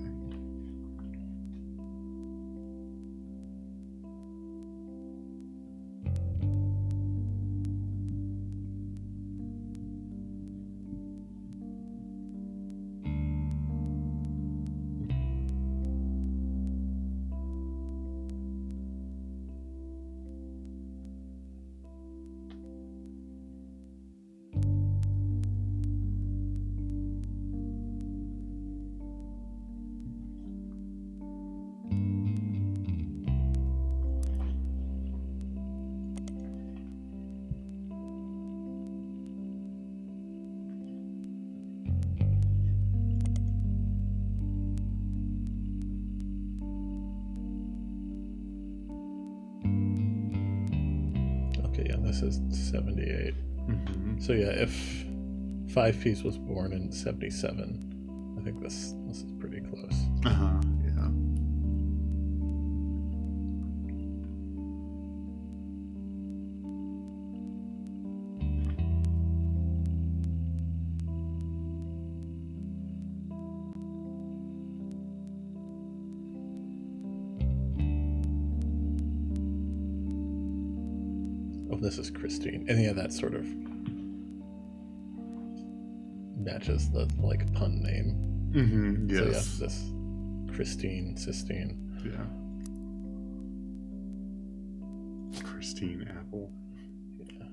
Okay, yeah, this is 78. Mm-hmm. So yeah, if Five Piece was born in 77, I think this is pretty close. Uh-huh, yeah. Oh, this is Christine. And yeah, that sort of matches the, like, pun name. Mm-hmm, So yeah, yes. this Christine, Sistine. Yeah. Christine Apple. Yeah.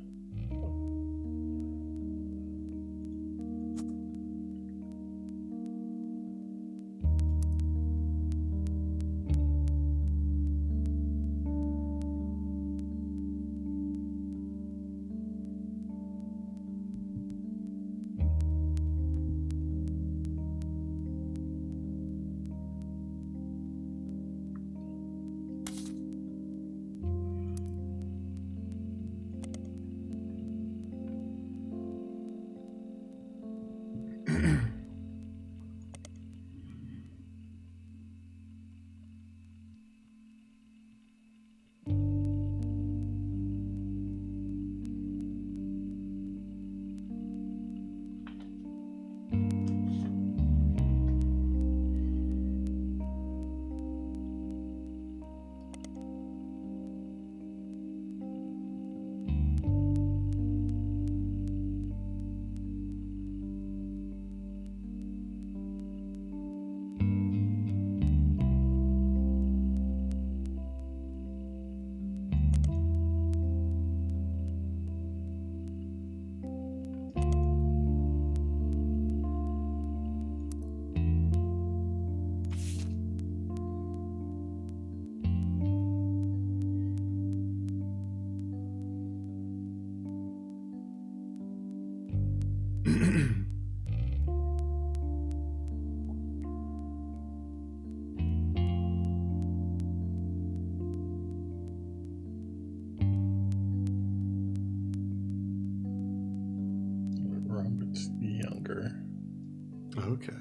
okay.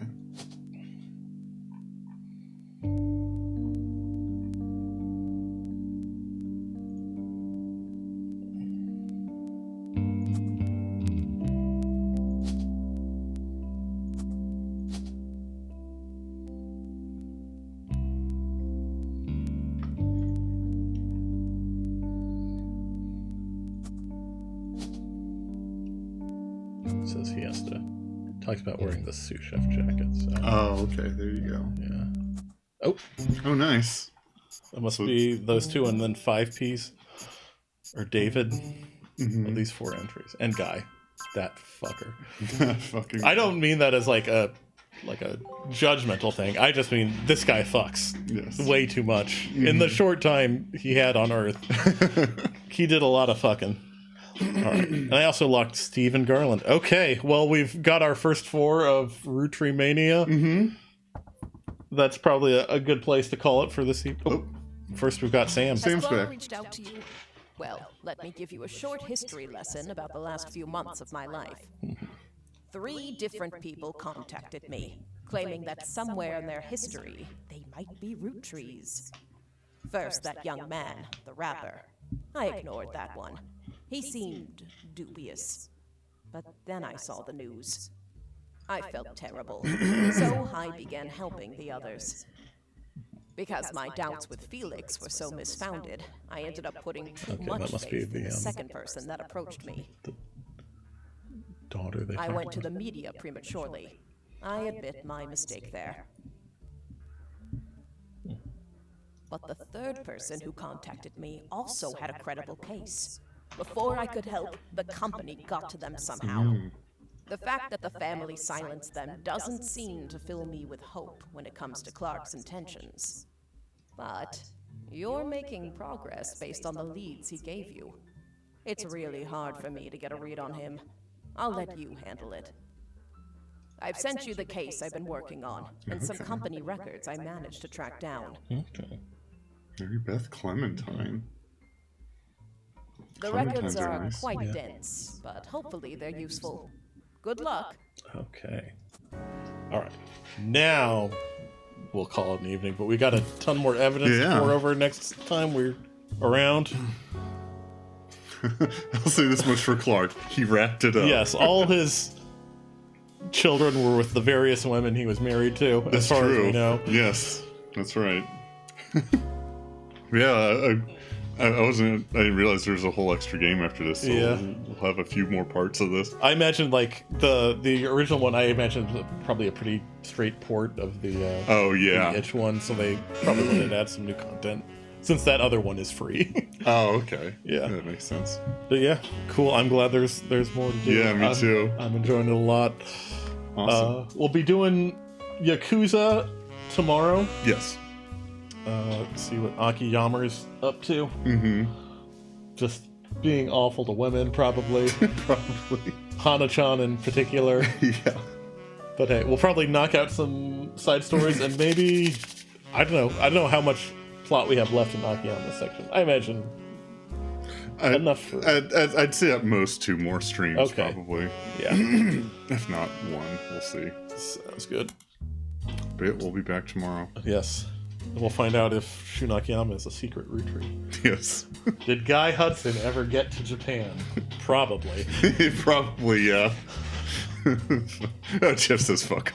Says he has to. Talks about wearing the sous chef jacket. So Oh, okay. There you go. yeah. Oh, Oh, nice. that must be those two, and then 5Ps or David. Mhm. These 4 entries and Guy, that fucker. Fucking. I don't mean that as like a judgmental thing. I just mean this guy fucks Yes. way too much in the short time he had on Earth. He did a lot of fucking. All right. And I also locked Steven Garland. Okay, well, we've got our first 4 of Rootree Mania. Mm-hmm. That's probably a good place to call it for this evening. Oh, first we've got Sam. Sam. Has Sam's Clara back. reached out to you? Well, let me give you a short history lesson about the last few months of my life. 3 different people contacted me, claiming that somewhere in their history, they might be Roottrees. First, that young man, the rapper. I ignored that one. He seemed dubious. But then I saw the news. I felt terrible, so I began helping the others. Because my doubts with Felix were so misfounded, I ended up putting too Okay, much that must be faith in the, the second person that approached me. Daughter they I talk went to about. the media prematurely. I admit my mistake there. But the third person who contacted me also had a credible case. Before I could help, the company got to them somehow. The fact that the family silenced them doesn't seem to fill me with hope when it comes to Clark's intentions. But you're making progress based on the leads he gave you. It's really hard for me to get a read on him. I'll let you handle it. I've sent you the case I've been working on, and some company records I managed to track down. Okay. Mary Beth Clementine. The Clementines records are are nice. quite dense, but hopefully they're useful. Good luck. Okay. All right. Now we'll call it an evening, but we got a ton more evidence Yeah. to pour over next time we're around. I'll say this much for Clark. He wrapped it up. Yes, all his children were with the various women he was married to, That's as far true. as we know. Yes, that's right. Yeah, I didn't realize there was a whole extra game after this. So Yeah. we'll have a few more parts of this. I imagine, like, the original one, I imagine probably a pretty straight port of the Oh yeah. the itch one, so they probably wanted to add some new content, since that other one is free. Oh okay. Yeah. That makes sense. But yeah, cool. I'm glad there's more to do. Yeah, me too. I'm enjoying it a lot. Awesome. We'll be doing Yakuza tomorrow. Yes. See what Akiyama's up to. Mm-hmm. Just being awful to women, probably. Probably. Hana-chan in particular. Yeah. But hey, we'll probably knock out some side stories and maybe I don't know how much plot we have left in Akiyama's section. I imagine enough for I'd say at most 2 more streams, Okay. probably. yeah. If not 1, we'll see. Sounds good. But we'll be back tomorrow. Yes. We'll find out if Shun Akiyama is a secret Rootree. Yes. Did Guy Hudson ever get to Japan? Probably. Probably, yeah. Oh, Jeff says fuck.